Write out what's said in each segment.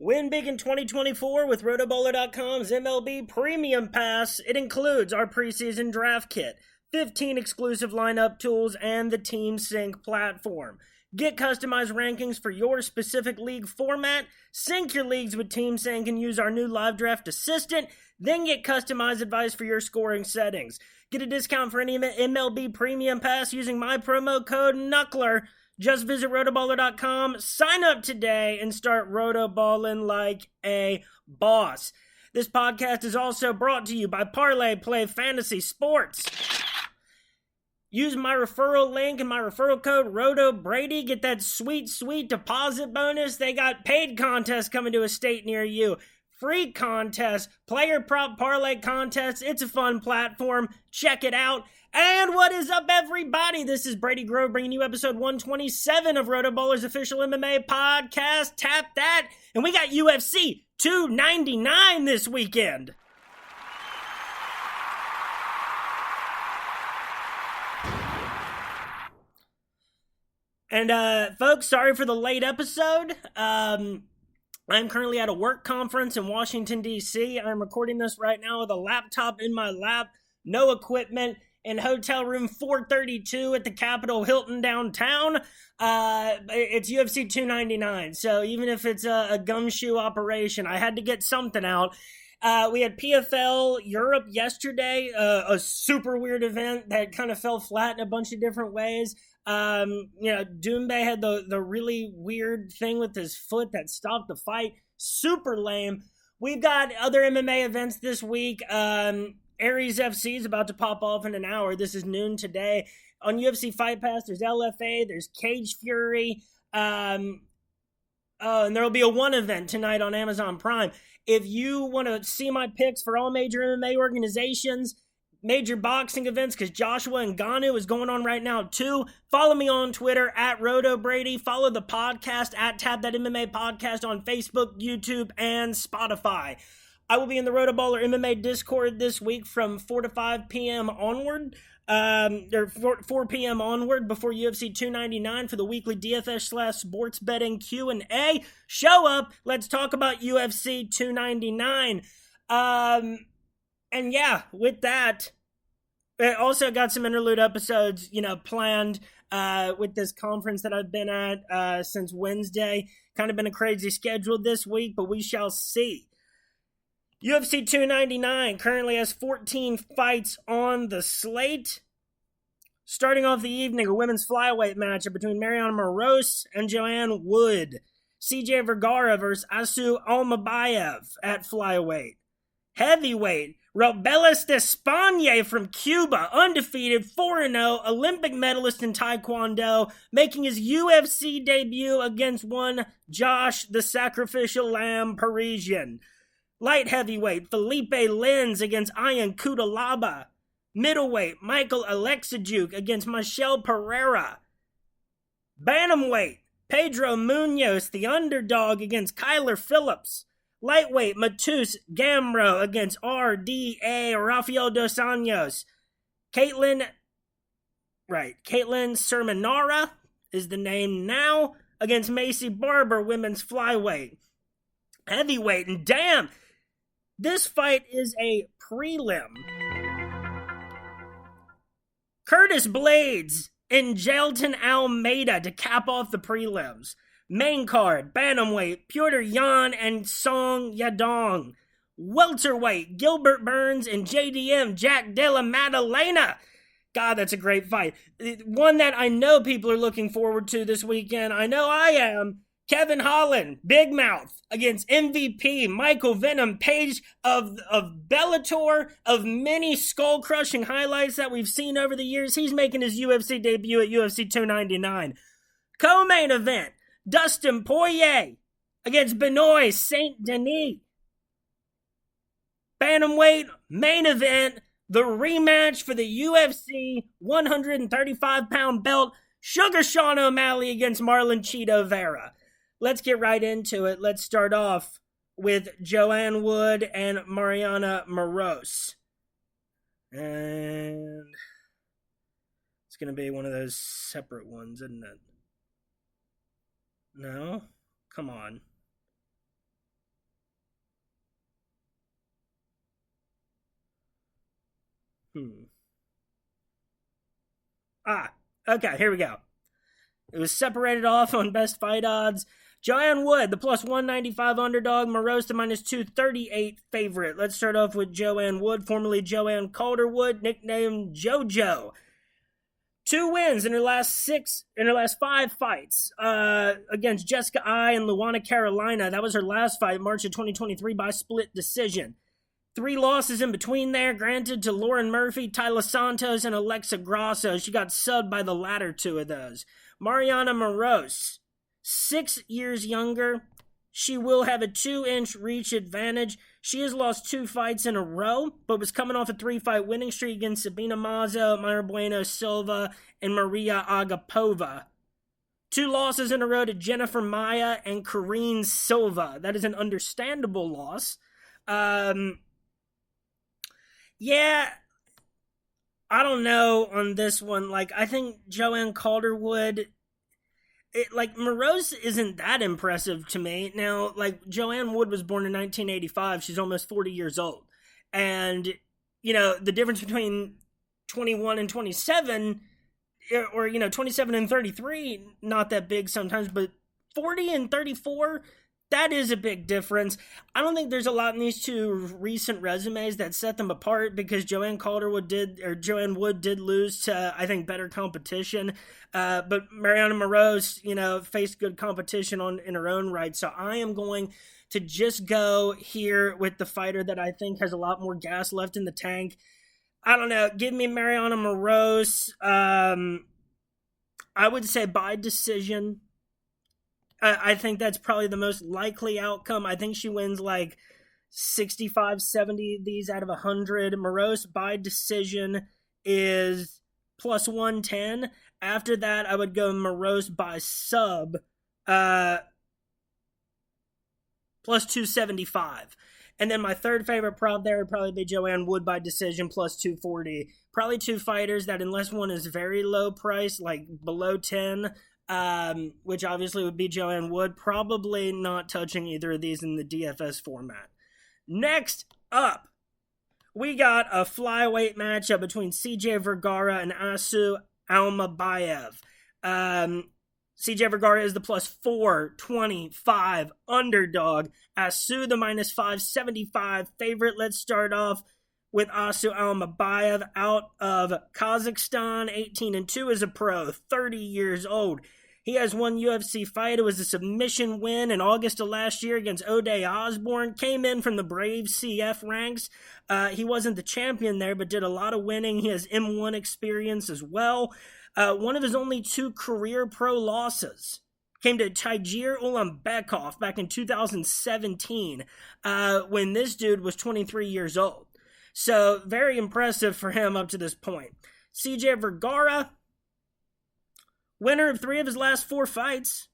Win big in 2024 with RotoBowler.com's MLB Premium Pass. It includes our preseason draft kit, 15 exclusive lineup tools, and the Team Sync platform. Get customized rankings for your specific league format, sync your leagues with Team Sync, and use our new live draft assistant, then get customized advice for your scoring settings. Get a discount for any MLB Premium Pass using my promo code KNUCKLER. Just visit RotoBaller.com, sign up today, and start rotoballing like a boss. This podcast is also brought to you by Parlay Play Fantasy Sports. Use my referral link and my referral code RotoBrady. Get that sweet, sweet deposit bonus. They got paid contests coming to a state near you. Free contests, player prop parlay contests. It's a fun platform. Check it out. And what is up, everybody? This is Brady Grove bringing you episode 127 of RotoBaller's official MMA podcast. Tap that. And we got UFC 299 this weekend. And, folks, sorry for the late episode. I'm currently at a work conference in Washington, D.C. I'm recording this right now with a laptop in my lap, no equipment, in hotel room 432 at the Capitol Hilton downtown. It's UFC 299, so even if it's a gumshoe operation, I had to get something out. We had PFL Europe yesterday, a super weird event that kind of fell flat in a bunch of different ways. Doumbé had the really weird thing with his foot that stopped the fight. Super lame. We've got other MMA events this week. Aries FC is about to pop off in an hour. This is noon today. On UFC Fight Pass, there's LFA, there's Cage Fury. And there'll be a one event tonight on Amazon Prime. If you want to see my picks for all major MMA organizations, major boxing events, because Joshua Ngannou is going on right now too, follow me on Twitter at RotoBrady. Follow the podcast at Tap That MMA Podcast on Facebook, YouTube, and Spotify. I will be in the RotoBaller MMA Discord this week from 4 to 5 p.m. onward, or 4 p.m. onward before UFC 299 for the weekly DFS/sports betting Q&A. Show up. Let's talk about UFC 299. And yeah, with that, I also got some interlude episodes, planned with this conference that I've been at since Wednesday. Kind of been a crazy schedule this week, but we shall see. UFC 299 currently has 14 fights on the slate. Starting off the evening, a women's flyweight matchup between Mariana Moroz and Joanne Wood. CJ Vergara versus Asu Almabayev at flyweight. Heavyweight, Robelis Despagne from Cuba, undefeated, 4-0, Olympic medalist in Taekwondo, making his UFC debut against one Josh the Sacrificial Lamb Parisian. Light heavyweight, Felipe Lins against Ian Kudalaba. Middleweight, Michael Alexajuk against Michel Pereira. Bantamweight, Pedro Munoz, the underdog, against Kyler Phillips. Lightweight, Matus Gamro against RDA Rafael Dos Anjos. Caitlin Sermonara is the name now, against Macy Barber, women's flyweight. Heavyweight, and damn, this fight is a prelim. Curtis Blades and Jelton Almeida to cap off the prelims. Main card, bantamweight, Piotr Jan and Song Yadong. Welterweight, Gilbert Burns and JDM Jack Della Maddalena. God, that's a great fight. One that I know people are looking forward to this weekend. I know I am. Kevin Holland, Big Mouth, against MVP Michael Venom Page of Bellator, of many skull-crushing highlights that we've seen over the years. He's making his UFC debut at UFC 299. Co-main event, Dustin Poirier against Benoit Saint Denis. Bantamweight main event, the rematch for the UFC 135-pound belt, Sugar Sean O'Malley against Marlon Cheeto Vera. Let's get right into it. Let's start off with Joanne Wood and Mariana Moroz. And it's going to be one of those separate ones, isn't it? No? Come on. Okay, here we go. It was separated off on best fight odds. Joanne Wood, the plus 195 underdog. Moroz, the minus 238 favorite. Let's start off with Joanne Wood, formerly Joanne Calderwood, nicknamed JoJo. 2 wins in her last 5 fights against Jessica I and Luana Carolina. That was her last fight, March of 2023, by split decision. 3 losses in between there, granted to Lauren Murphy, Tyler Santos, and Alexa Grasso. She got subbed by the latter 2 of those. Mariana Moroz, 6 years younger. She will have a 2-inch reach advantage. She has lost 2 fights in a row, but was coming off a 3-fight winning streak against Sabina Mazo, Mayra Bueno Silva, and Maria Agapova. 2 losses in a row to Jennifer Maia and Karine Silva. That is an understandable loss. Yeah, I don't know on this one. Like, I think Joanne Calderwood, Moroz isn't that impressive to me. Now, Joanne Wood was born in 1985. She's almost 40 years old. And, the difference between 21 and 27, or, 27 and 33, not that big sometimes, but 40 and 34, that is a big difference. I don't think there's a lot in these 2 recent resumes that set them apart, because Joanne Wood did lose to, I think, better competition. But Mariana Moroz, faced good competition in her own right. So I am going to just go here with the fighter that I think has a lot more gas left in the tank. I don't know. Give me Mariana Moroz. I would say by decision. I think that's probably the most likely outcome. I think she wins 65, 70 of these out of 100. Moroz by decision is plus 110. After that, I would go Moroz by sub, plus 275. And then my third favorite prop there would probably be Joanne Wood by decision, plus 240. Probably 2 fighters that, unless one is very low price, below 10, which obviously would be Joanne Wood, probably not touching either of these in the DFS format. Next up, we got a flyweight matchup between CJ Vergara and Asu Almabayev. CJ Vergara is the plus 425 underdog. Asu, the minus 575 favorite. Let's start off with Asu Almabayev out of Kazakhstan, 18-2 as a pro, 30 years old. He has 1 UFC fight. It was a submission win in August of last year against O'Day Osborne. Came in from the Brave CF ranks. He wasn't the champion there, but did a lot of winning. He has M1 experience as well. One of his only 2 career pro losses came to Tagir Ulanbekov back in 2017, when this dude was 23 years old. So very impressive for him up to this point. CJ Vergara, winner of 3 of his last 4 fights,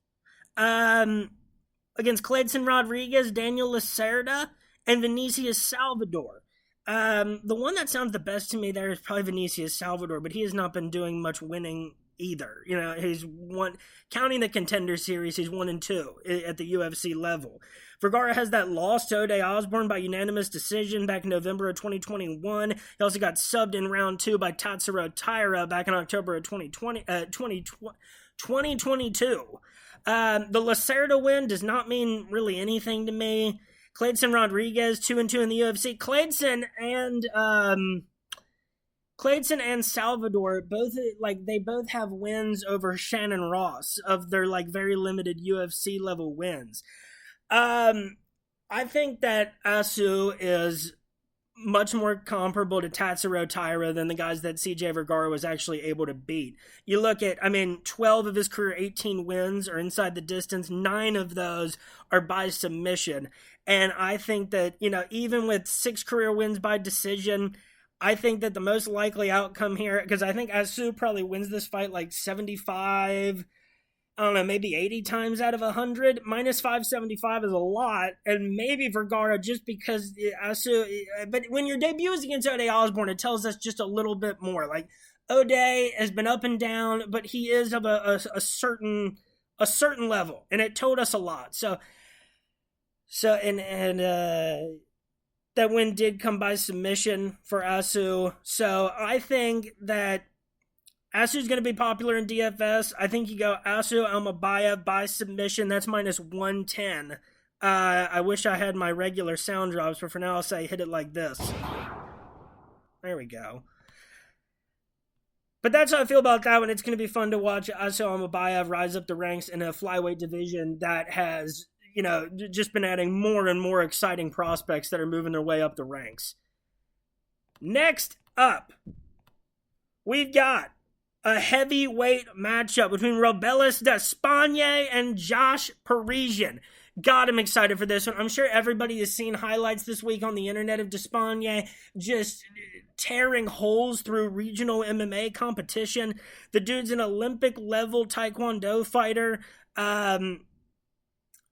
against Clayton Rodriguez, Daniel Lacerda, and Vinicius Salvador. The one that sounds the best to me there is probably Vinicius Salvador, but he has not been doing much winning either. He's won, counting the Contender Series, he's 1-2 at the UFC level. Vergara has that loss to O'Day Osborne by unanimous decision back in November of 2021. He also got subbed in round 2 by Tatsuro Taira back in October of 2022. The Lacerda win does not mean really anything to me. Clayton Rodriguez, 2-2 in the UFC. Clayton and Salvador they both have wins over Shannon Ross of their very limited UFC level wins. I think that Asu is much more comparable to Tatsuro Taira than the guys that CJ Vergara was actually able to beat. You look at, 12 of his career 18 wins are inside the distance. 9 of those are by submission. And I think that, even with 6 career wins by decision, I think that the most likely outcome here, because I think Asu probably wins this fight 75, maybe 80 times out of 100. Minus 575 is a lot, and maybe Vergara just because Asu. But when your debut is against O'Day Osborne, it tells us just a little bit more. O'Day has been up and down, but he is of a certain level, and it told us a lot. That win did come by submission for Asu. So I think that Asu's going to be popular in DFS. I think you go Asu Almabayev by submission. That's minus 110. I wish I had my regular sound drops, but for now I'll say hit it like this. There we go. But that's how I feel about that one. It's going to be fun to watch Asu Almabayev rise up the ranks in a flyweight division that has, just been adding more and more exciting prospects that are moving their way up the ranks. Next up, we've got a heavyweight matchup between Robelis Despaigne and Josh Parisian. God, I'm excited for this one. I'm sure everybody has seen highlights this week on the internet of Despaigne just tearing holes through regional MMA competition. The dude's an Olympic-level Taekwondo fighter.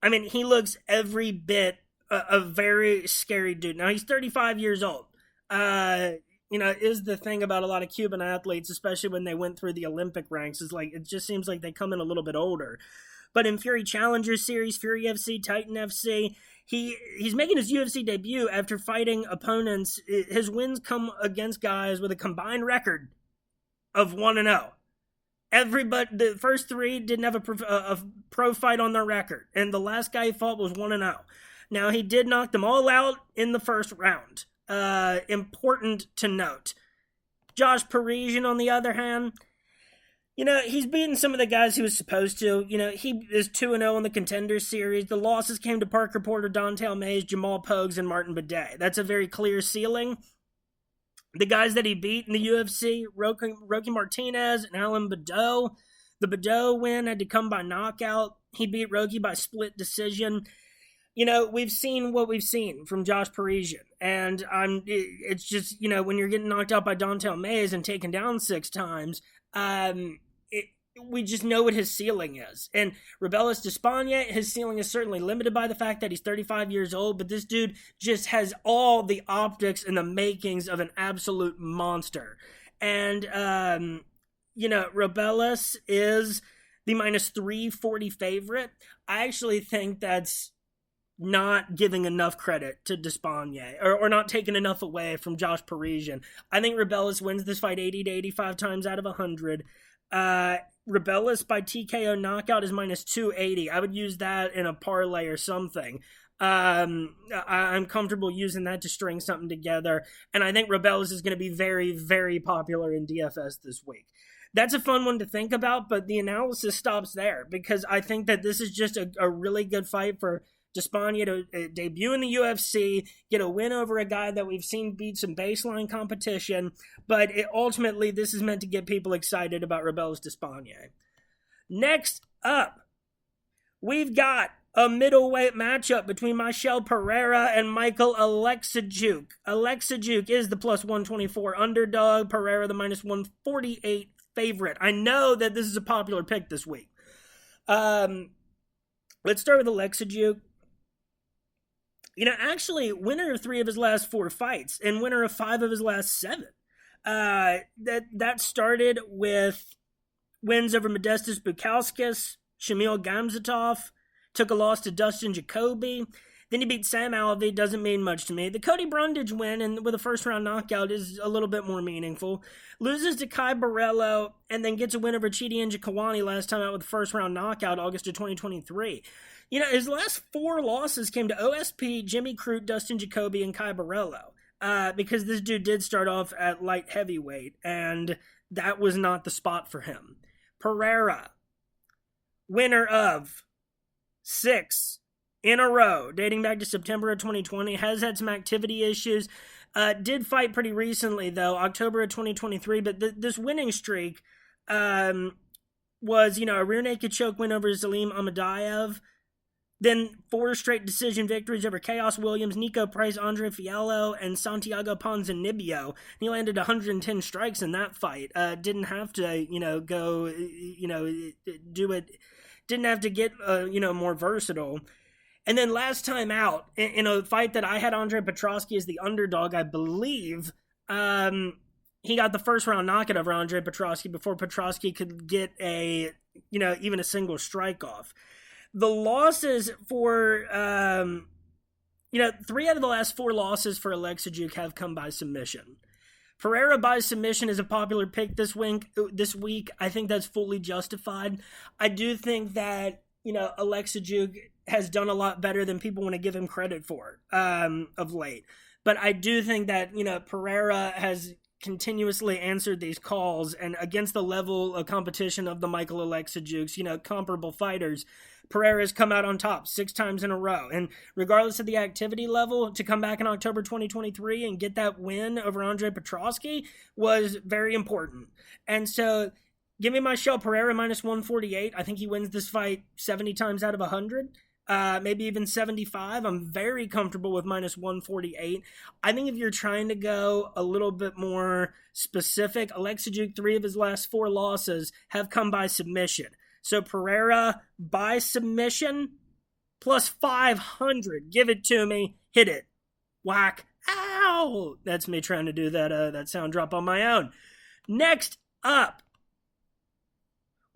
He looks every bit a very scary dude. Now, he's 35 years old. Is the thing about a lot of Cuban athletes, especially when they went through the Olympic ranks, is like, it just seems like they come in a little bit older. But in Fury Challenger Series, Fury FC, Titan FC, he's making his UFC debut after fighting opponents. His wins come against guys with a combined record of 1-0. Everybody, the first three didn't have a pro fight on their record, and the last guy he fought was 1-0. Now, he did knock them all out in the first round. Important to note. Josh Parisian, on the other hand, he's beaten some of the guys he was supposed to. He is 2-0 in the Contender Series. The losses came to Parker Porter, Don'Tale Mayes, Jamal Pogues, and Martin Bidet. That's a very clear ceiling. The guys that he beat in the UFC, Rocky Martinez and Alan Badeau. The Badeau win had to come by knockout. He beat Rocky by split decision. We've seen what we've seen from Josh Parisian. And it's just, when you're getting knocked out by Don'Tale Mayes and taken down 6 times, we just know what his ceiling is. And Robelis Despaigne, his ceiling is certainly limited by the fact that he's 35 years old, but this dude just has all the optics and the makings of an absolute monster. And, Robelis is the minus 340 favorite. I actually think that's not giving enough credit to Despaigne, or not taking enough away from Josh Parisian. I think Robelis wins this fight 80 to 85 times out of 100. Robelis by TKO knockout is minus 280. I would use that in a parlay or something. I'm comfortable using that to string something together, and I think Robelis is going to be very, very popular in DFS this week. That's a fun one to think about, but the analysis stops there, because I think that this is just a really good fight for Despaigne to debut in the UFC, get a win over a guy that we've seen beat some baseline competition, but ultimately this is meant to get people excited about Robelis Despaigne. Next up, we've got a middleweight matchup between Michel Pereira and Michael Alexijuk. Alexijuk is the plus 124 underdog, Pereira the minus 148 favorite. I know that this is a popular pick this week. Let's start with Alexijuk. Actually, winner of 3 of his last 4 fights and winner of 5 of his last 7. That started with wins over Modestas Bukauskas, Shamil Gamzatov, took a loss to Dustin Jacoby. Then he beat Sam Alvey, doesn't mean much to me. The Cody Brundage win and with a first-round knockout is a little bit more meaningful. Loses to Kai Borrello and then gets a win over Chidi Njokuani last time out with a first-round knockout, August of 2023. His last 4 losses came to OSP, Jimmy Crute, Dustin Jacoby, and Kai Borrello. Because this dude did start off at light heavyweight, and that was not the spot for him. Pereira, winner of 6 in a row, dating back to September of 2020, has had some activity issues. Did fight pretty recently, though, October of 2023, but this winning streak was, a rear naked choke win over Salim Amadaev, then 4 straight decision victories over Chaos Williams, Nico Price, Andre Fiallo, and Santiago Ponzinibbio. He landed 110 strikes in that fight. Didn't have to, go, do it. Didn't have to get, more versatile. And then last time out, in a fight that I had Andre Petroski as the underdog, I believe, he got the first round knockout over Andre Petroski before Petroski could get even a single strike off. The losses for 3 out of the last 4 losses for Aleksajuk have come by submission. Pereira by submission is a popular pick this week. I think that's fully justified. I do think that, Aleksajuk has done a lot better than people want to give him credit for of late. But I do think that, Pereira has continuously answered these calls, and against the level of competition of the Michael Aleksajuks, comparable fighters, Pereira has come out on top 6 times in a row. And regardless of the activity level, to come back in October 2023 and get that win over Andre Petroski was very important. And so give me my show, Pereira minus 148. I think he wins this fight 70 times out of 100. Maybe even 75. I'm very comfortable with minus 148. I think if you're trying to go a little bit more specific, Aleksajuk, 3 of his last 4 losses have come by submission. So Pereira by submission plus 500. Give it to me. Hit it. Whack. Ow! That's me trying to do that sound drop on my own. Next up,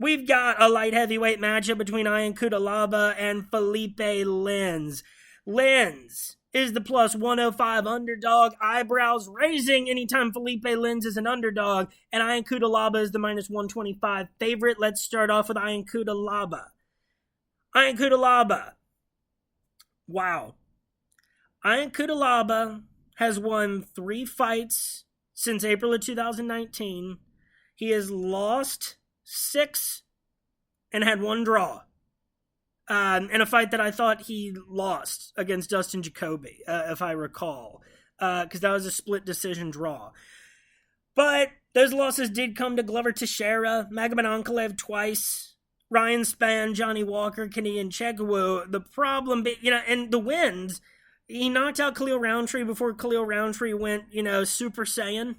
we've got a light heavyweight matchup between Ian Cutelaba and Felipe Lins. Lins is the plus 105 underdog. Eyebrows raising anytime Felipe Lins is an underdog. And Ian Cutelaba is the minus 125 favorite. Let's start off with Ian Cutelaba. Ian Cutelaba. Wow. Ian Cutelaba has won 3 fights since April of 2019. He has lost 6 and had 1 draw in a fight that I thought he lost against Dustin Jacoby, if I recall, because that was a split decision draw. But those losses did come to Glover Teixeira, Magomed Ankalaev twice, Ryan Spann, Johnny Walker, Kenyan Chekwu. The problem, and the wins, he knocked out Khalil Roundtree before Khalil Roundtree went, Super Saiyan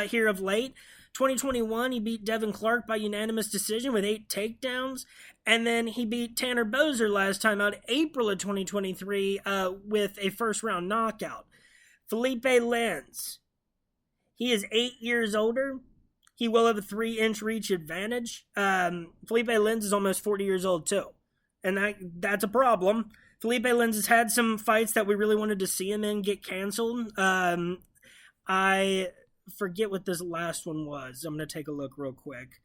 here of late. 2021, he beat Devin Clark by unanimous decision with 8 takedowns. And then he beat Tanner Boser last time out, April of 2023, with a first-round knockout. Felipe Lins, he is 8 years older. He will have a 3-inch reach advantage. Felipe Lins is almost 40 years old, too. And that's a problem. Felipe Lins has had some fights that we really wanted to see him in get canceled. I forget what this last one was. I'm going to take a look real quick.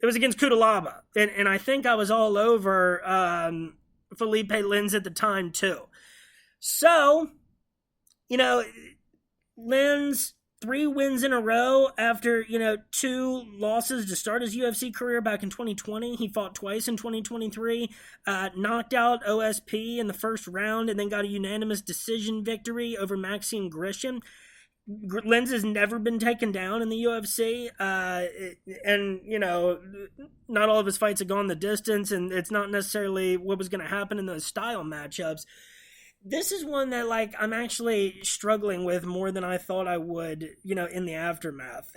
It was against Cutelaba. And I think I was all over Felipe Lins at the time, too. So, Lins, 3 wins in a row after, 2 losses to start his UFC career back in 2020. He fought twice in 2023, knocked out OSP in the first round, and then got a unanimous decision victory over Maxime Grishin. Lins has never been taken down in the UFC, and, not all of his fights have gone the distance, and it's not necessarily what was going to happen in those style matchups. This is one that, I'm actually struggling with more than I thought I would, in the aftermath.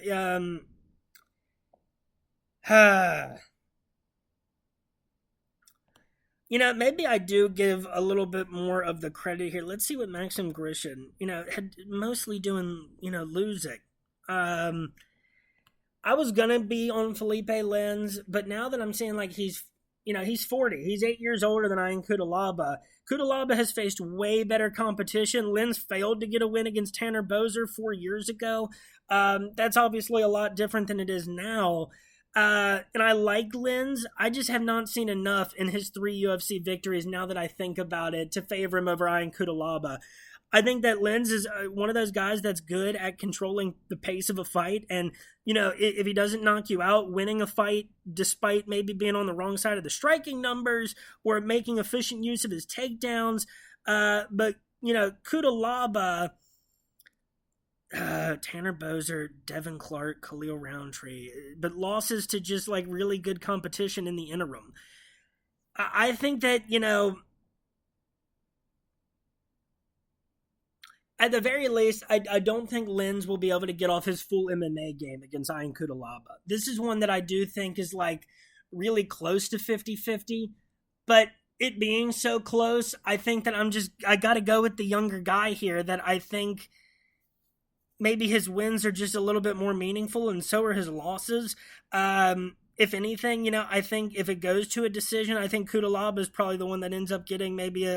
Maybe I do give a little bit more of the credit here. Let's see what Maxim Grishin, had mostly doing, losing. I was going to be on Felipe Lins, but now that I'm seeing, he's 40. He's 8 years older than Ian Cutelaba. Cutelaba has faced way better competition. Lins failed to get a win against Tanner Boser 4 years ago. That's obviously a lot different than it is now. And I like Lins. I just have not seen enough in his 3 UFC victories, now that I think about it, to favor him over Ian Cutelaba. I think that Lins is one of those guys that's good at controlling the pace of a fight. And, if he doesn't knock you out, winning a fight despite maybe being on the wrong side of the striking numbers or making efficient use of his takedowns. But, Cutelaba, Tanner Boser, Devin Clark, Khalil Roundtree, but losses to just really good competition in the interim. I think that, at the very least, I don't think Lins will be able to get off his full MMA game against Ian Cutelaba. This is one that I do think is really close to 50-50, but it being so close, I think that I got to go with the younger guy here, that I think maybe his wins are just a little bit more meaningful, and so are his losses. If anything, I think if it goes to a decision, I think Cutelaba is probably the one that ends up getting maybe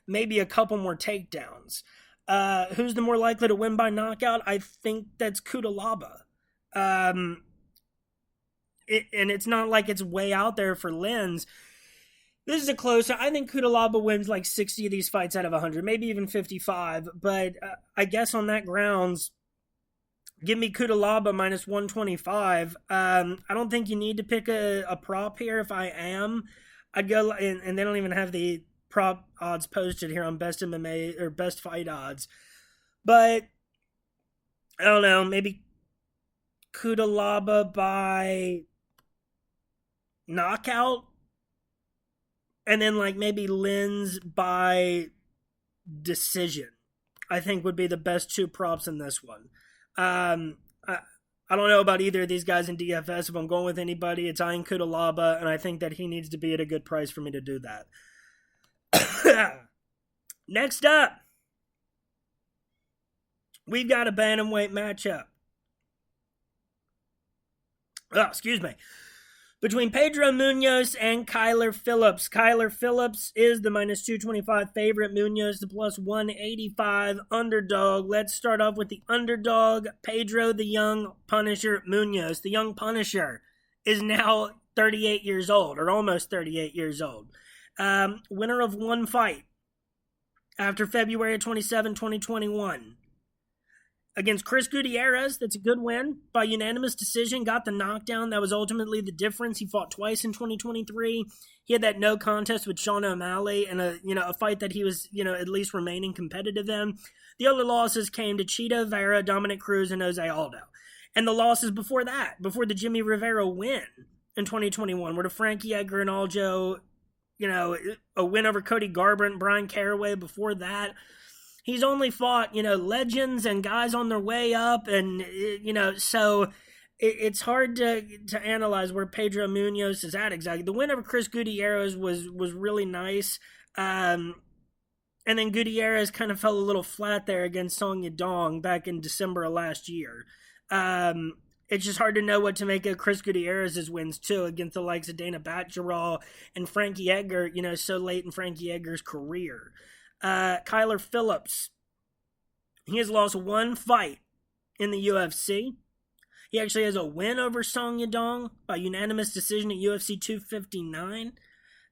maybe a couple more takedowns. Who's the more likely to win by knockout? I think that's Cutelaba. And it's not like it's way out there for Lins. This is a closer. I think Cutelaba wins like 60 of these fights out of 100, maybe even 55. But I guess on that grounds, give me Cutelaba minus 125. I don't think you need to pick a prop here. If I am, I'd go, and they don't even have the prop odds posted here on Best MMA or Best Fight Odds. But I don't know, maybe Cutelaba by knockout, and then like maybe Lins by decision, I think would be the best two props in this one. I don't know about either of these guys in DFS. If I'm going with anybody, it's eyeing Cutelaba, and I think that he needs to be at a good price for me to do that. Next up, we've got a bantamweight matchup. Excuse me. Between Pedro Munoz and Kyler Phillips. Kyler Phillips is the minus 225 favorite. Munoz the plus 185 underdog. Let's start off with the underdog. Pedro the young Punisher Munoz. The young Punisher is now 38 years old, or almost 38 years old. Winner of one fight after February 27, 2021. Against Chris Gutierrez, that's a good win. By unanimous decision, got the knockdown. That was ultimately the difference. He fought twice in 2023. He had that no contest with Sean O'Malley and a fight that he was, at least remaining competitive in. The other losses came to Chito Vera, Dominic Cruz, and Jose Aldo. And the losses before that, before the Jimmy Rivera win in 2021, were to Frankie Edgar and Aljo, a win over Cody Garbrandt, Brian Caraway before that. He's only fought, legends and guys on their way up, and, so it's hard to analyze where Pedro Munoz is at exactly. The win over Chris Gutierrez was really nice, and then Gutierrez kind of fell a little flat there against Song Yadong back in December of last year. It's just hard to know what to make of Chris Gutierrez's wins, too, against the likes of Dana Batgerall and Frankie Edgar, so late in Frankie Edgar's career. Kyler Phillips, he has lost one fight in the UFC. He actually has a win over Song Yadong by unanimous decision at UFC 259.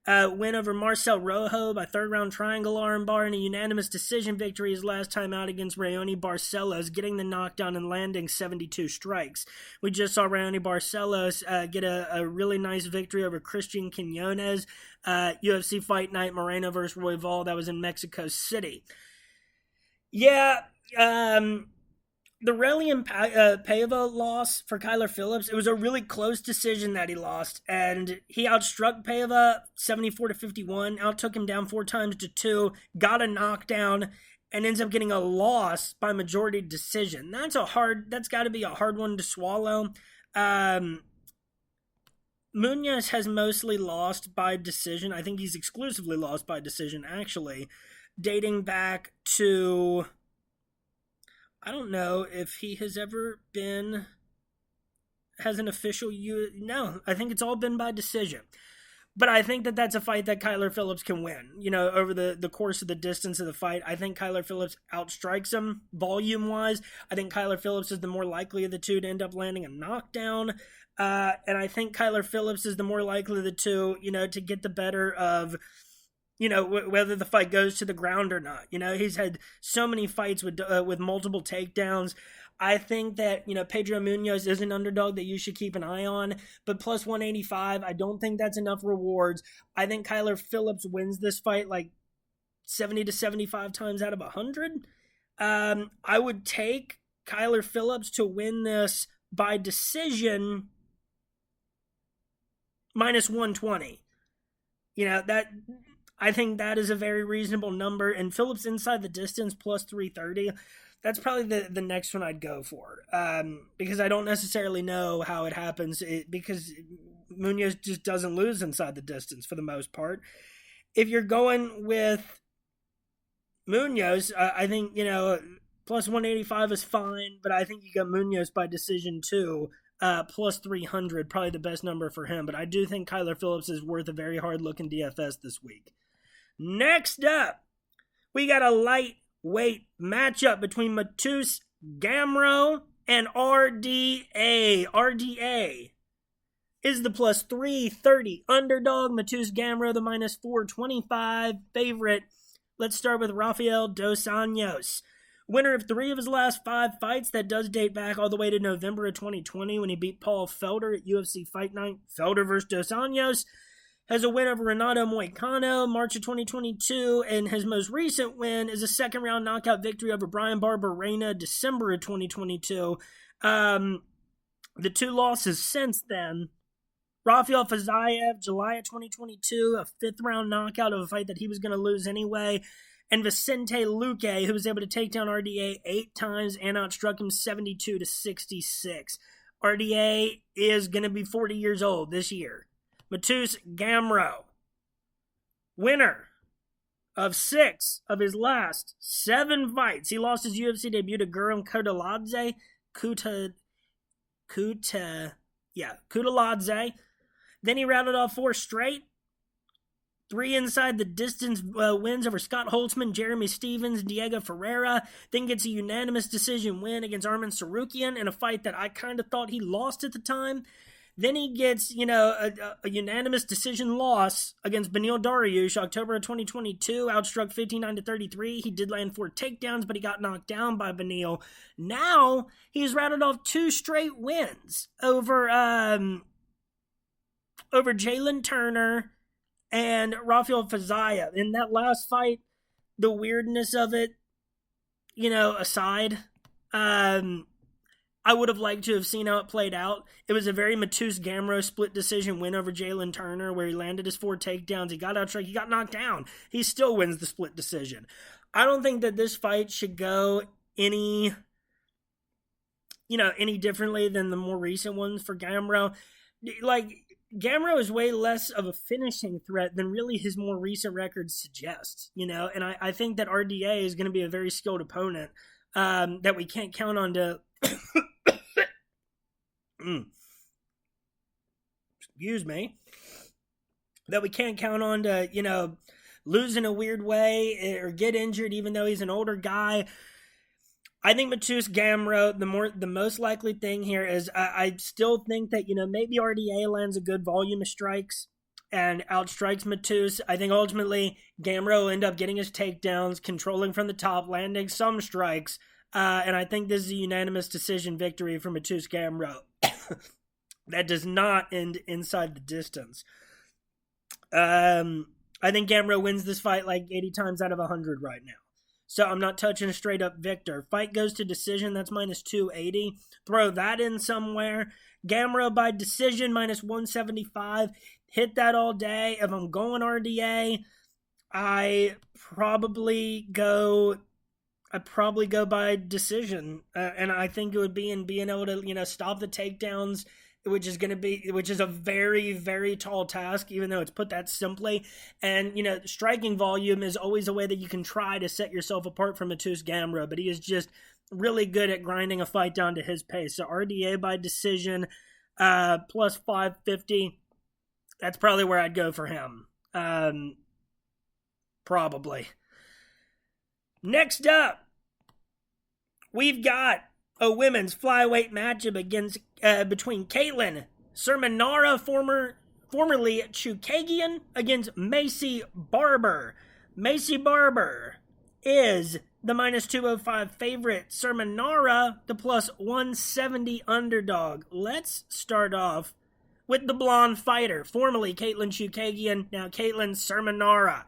Win over Marcel Rojo by third-round triangle armbar and a unanimous decision victory his last time out against Raoni Barcelos, getting the knockdown and landing 72 strikes. We just saw Raoni Barcelos get a really nice victory over Christian Quinones, UFC Fight Night Moreno versus Royval. That was in Mexico City. Yeah, the Relian Paiva loss for Kyler Phillips, it was a really close decision that he lost, and he outstruck Paiva 74-51, outtook him down 4-2, got a knockdown, and ends up getting a loss by majority decision. That's got to be a hard one to swallow. Munoz has mostly lost by decision. I think he's exclusively lost by decision, actually, dating back to, I don't know if he has ever has an official, no, I think it's all been by decision. But I think that that's a fight that Kyler Phillips can win, over the course of the distance of the fight. I think Kyler Phillips outstrikes him volume-wise. I think Kyler Phillips is the more likely of the two to end up landing a knockdown. And I think Kyler Phillips is the more likely of the two, to get the better of, whether the fight goes to the ground or not. He's had so many fights with multiple takedowns. I think that, Pedro Munoz is an underdog that you should keep an eye on, but plus 185, I don't think that's enough rewards. I think Kyler Phillips wins this fight like 70 to 75 times out of 100. I would take Kyler Phillips to win this by decision minus 120. I think that is a very reasonable number, and Phillips inside the distance plus 330. That's probably the next one I'd go for, because I don't necessarily know how it happens, because Munoz just doesn't lose inside the distance for the most part. If you're going with Munoz, I think, plus 185 is fine, but I think you got Munoz by decision too, plus 300, probably the best number for him. But I do think Kyler Phillips is worth a very hard look in DFS this week. Next up, We got a lightweight matchup between Mateusz Gamrot and RDA. RDA is the plus 330 underdog. Mateusz Gamrot, the minus 425 favorite. Let's start with Rafael Dos Anjos. Winner of 3 of his last 5 fights. That does date back all the way to November of 2020 when he beat Paul Felder at UFC Fight Night. Felder versus Dos Anjos. Has a win over Renato Moicano, March of 2022, and his most recent win is a second-round knockout victory over Brian Barberena, December of 2022. The 2 losses since then, Rafael Fiziev, July of 2022, a 5th-round knockout of a fight that he was going to lose anyway, and Vicente Luque, who was able to take down RDA 8 times and outstruck him 72-66. RDA is going to be 40 years old this year. Mateusz Gamrot, winner of 6 of his last 7 fights. He lost his UFC debut to Guram Kutaladze. Kutaladze. Then he rounded off 4 straight. 3 inside the distance wins over Scott Holtzman, Jeremy Stevens, Diego Ferreira. Then gets a unanimous decision win against Arman Sarukian in a fight that I kind of thought he lost at the time. Then he gets, a unanimous decision loss against Beneil Dariush, October of 2022, outstruck 59-33. He did land 4 takedowns, but he got knocked down by Beneil. Now, he's rattled off 2 straight wins over Jalen Turner and Rafael Fiziev. In that last fight, the weirdness of it, aside, I would have liked to have seen how it played out. It was a very Mateusz Gamrot split decision win over Jalen Turner where he landed his 4 takedowns. He got outstruck. He got knocked down. He still wins the split decision. I don't think that this fight should go any differently than the more recent ones for Gamrot. Gamrot is way less of a finishing threat than really his more recent records suggest, and I think that RDA is going to be a very skilled opponent that we can't count on to excuse me, that we can't count on to, lose in a weird way or get injured even though he's an older guy. I think Mateusz Gamrot, the most likely thing here is I still think that, maybe RDA lands a good volume of strikes and outstrikes Mateusz. I think ultimately Gamrot will end up getting his takedowns, controlling from the top, landing some strikes, and I think this is a unanimous decision victory for Mateusz Gamrot. That does not end inside the distance. I think Gamrot wins this fight like 80 times out of 100 right now. So I'm not touching a straight-up victor. Fight goes to decision, that's minus 280. Throw that in somewhere. Gamrot by decision, minus 175. Hit that all day. If I'm going RDA, I probably go by decision. And I think it would be in being able to, stop the takedowns, which is a very, very tall task, even though it's put that simply. And, striking volume is always a way that you can try to set yourself apart from Mateusz Gamrot, but he is just really good at grinding a fight down to his pace. So RDA by decision, plus 550, that's probably where I'd go for him. Probably. Next up, we've got a women's flyweight matchup between Caitlin Sermonara, formerly Chukagian, against Macy Barber. Macy Barber is the minus 205 favorite. Sermonara, the plus 170 underdog. Let's start off with the blonde fighter, formerly Caitlin Chukagian, now Caitlin Sermonara.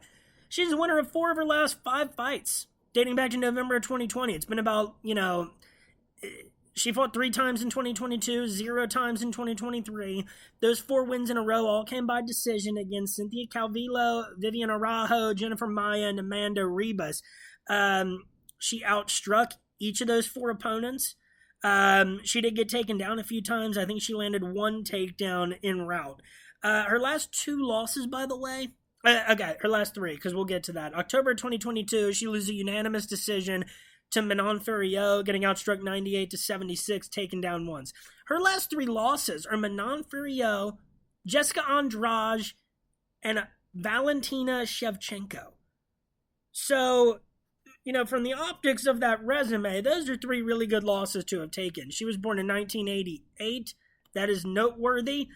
She's a winner of 4 of her last 5 fights, dating back to November of 2020. It's been about, she fought 3 times in 2022, 0 times in 2023. Those 4 wins in a row all came by decision against Cynthia Calvillo, Vivian Araujo, Jennifer Maia, and Amanda Ribas. She outstruck each of those 4 opponents. She did get taken down a few times. I think she landed 1 takedown en route. Her last 2 losses, by the way, her last 3, because we'll get to that. October 2022, she loses a unanimous decision to Manon Ferriot, getting outstruck 98-76, taken down once. Her last 3 losses are Manon Ferriot, Jessica Andrade, and Valentina Shevchenko. So from the optics of that resume, those are 3 really good losses to have taken. She was born in 1988. That is noteworthy.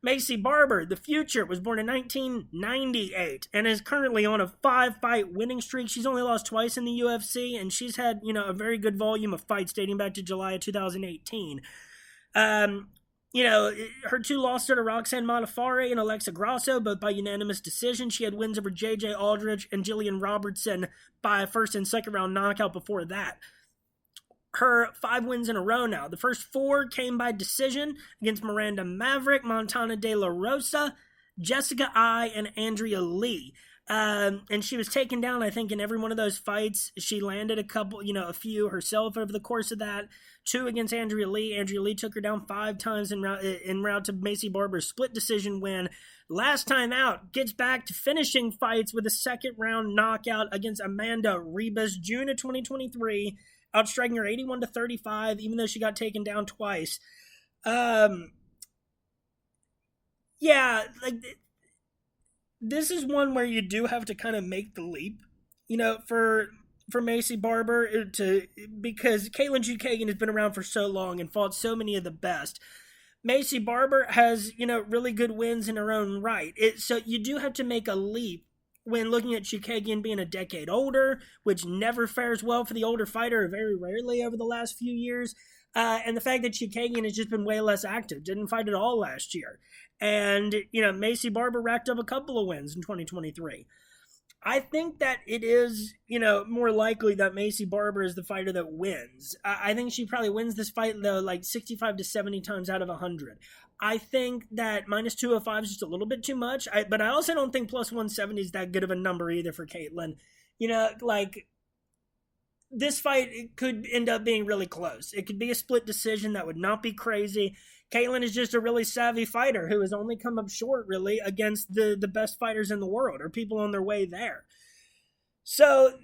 Macy Barber, the future, was born in 1998 and is currently on a 5-fight winning streak. She's only lost twice in the UFC, and she's had, a very good volume of fights dating back to July of 2018. Her 2 losses are to Roxanne Modafferi and Alexa Grasso, both by unanimous decision. She had wins over J.J. Aldrich and Jillian Robertson by first and second round knockout before that. Her 5 wins in a row now. The first 4 came by decision against Miranda Maverick, Montana De La Rosa, Jessica Ai, and Andrea Lee. And she was taken down, I think, in every one of those fights. She landed a few herself over the course of that. 2 against Andrea Lee. Andrea Lee took her down 5 times en route to Macy Barber's split decision win. Last time out, gets back to finishing fights with a second round knockout against Amanda Ribas, June of 2023. Outstriking her 81-35, even though she got taken down twice. This is one where you do have to kind of make the leap, for Macy Barber, because Caitlin Chukagian has been around for so long and fought so many of the best. Macy Barber has, really good wins in her own right. So you do have to make a leap when looking at Chukagian being a decade older, which never fares well for the older fighter, very rarely over the last few years. And the fact that Chukagian has just been way less active, didn't fight at all last year. And, Macy Barber racked up a couple of wins in 2023. I think that it is, more likely that Macy Barber is the fighter that wins. I think she probably wins this fight, though, like 65 to 70 times out of 100. I think that minus 205 is just a little bit too much, but I also don't think plus 170 is that good of a number either for Caitlin. This fight, it could end up being really close. It could be a split decision. That would not be crazy. Caitlin is just a really savvy fighter who has only come up short, really, against the best fighters in the world or people on their way there. So,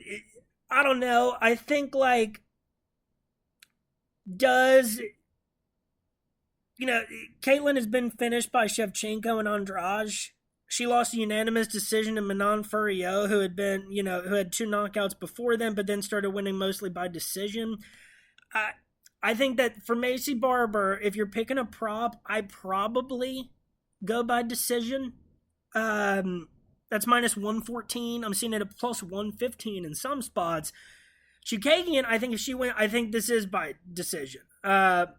I don't know. I think, Caitlin has been finished by Shevchenko and Andrade. She lost a unanimous decision to Manon Furiot, who had been, who had 2 knockouts before them, but then started winning mostly by decision. I think that for Macy Barber, if you're picking a prop, I probably go by decision. That's minus 114. I'm seeing it at plus 115 in some spots. Chukagian, I think if she went, I think this is by decision. That's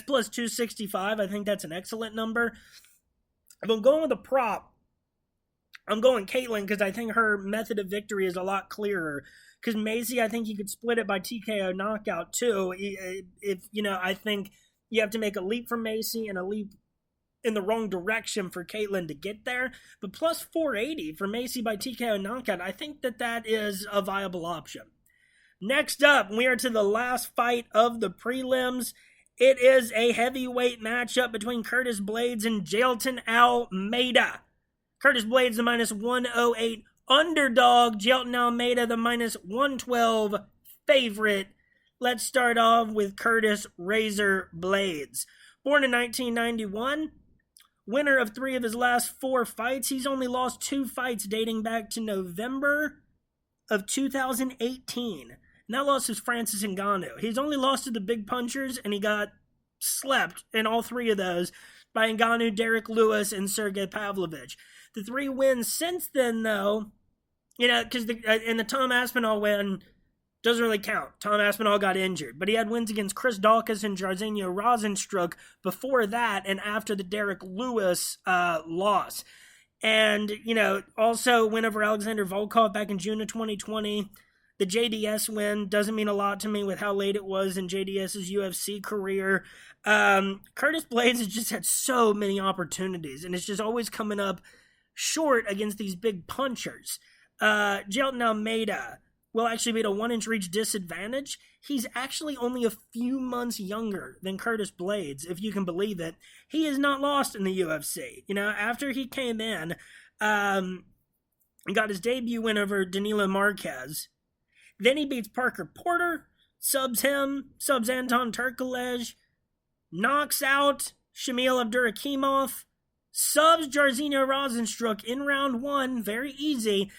plus 265. I think that's an excellent number. If I'm going with a prop, I'm going Caitlin because I think her method of victory is a lot clearer. Because Macy, I think you could split it by TKO knockout too. I think you have to make a leap for Macy and a leap in the wrong direction for Caitlin to get there. But plus 480 for Macy by TKO knockout, I think that is a viable option. Next up, we are to the last fight of the prelims. It is a heavyweight matchup between Curtis Blades and Jailton Almeida. Curtis Blades, the minus 108 underdog. Jailton Almeida, the minus 112 favorite. Let's start off with Curtis Razor Blades. Born in 1991, winner of 3 of his last 4 fights. He's only lost 2 fights dating back to November of 2018. And that loss was Francis Ngannou. He's only lost to the big punchers, and he got slept in all 3 of those by Ngannou, Derek Lewis, and Sergey Pavlovich. The 3 wins since then, though, because the Tom Aspinall win doesn't really count. Tom Aspinall got injured, but he had wins against Chris Daukaus and Jairzinho Rozenstruik before that and after the Derek Lewis loss. And, also win over Alexander Volkov back in June of 2020. The JDS win doesn't mean a lot to me with how late it was in JDS's UFC career. Curtis Blades has just had so many opportunities, and it's just always coming up short against these big punchers. Jailton Almeida will actually be at a 1-inch reach disadvantage. He's actually only a few months younger than Curtis Blades, if you can believe it. He is not lost in the UFC. After he came in and got his debut win over Danilo Marquez, then he beats Parker Porter, subs him, subs Anton Turkalej, knocks out Shamil Abdurakhimov, subs Jairzinho Rozenstruik in round 1, very easy,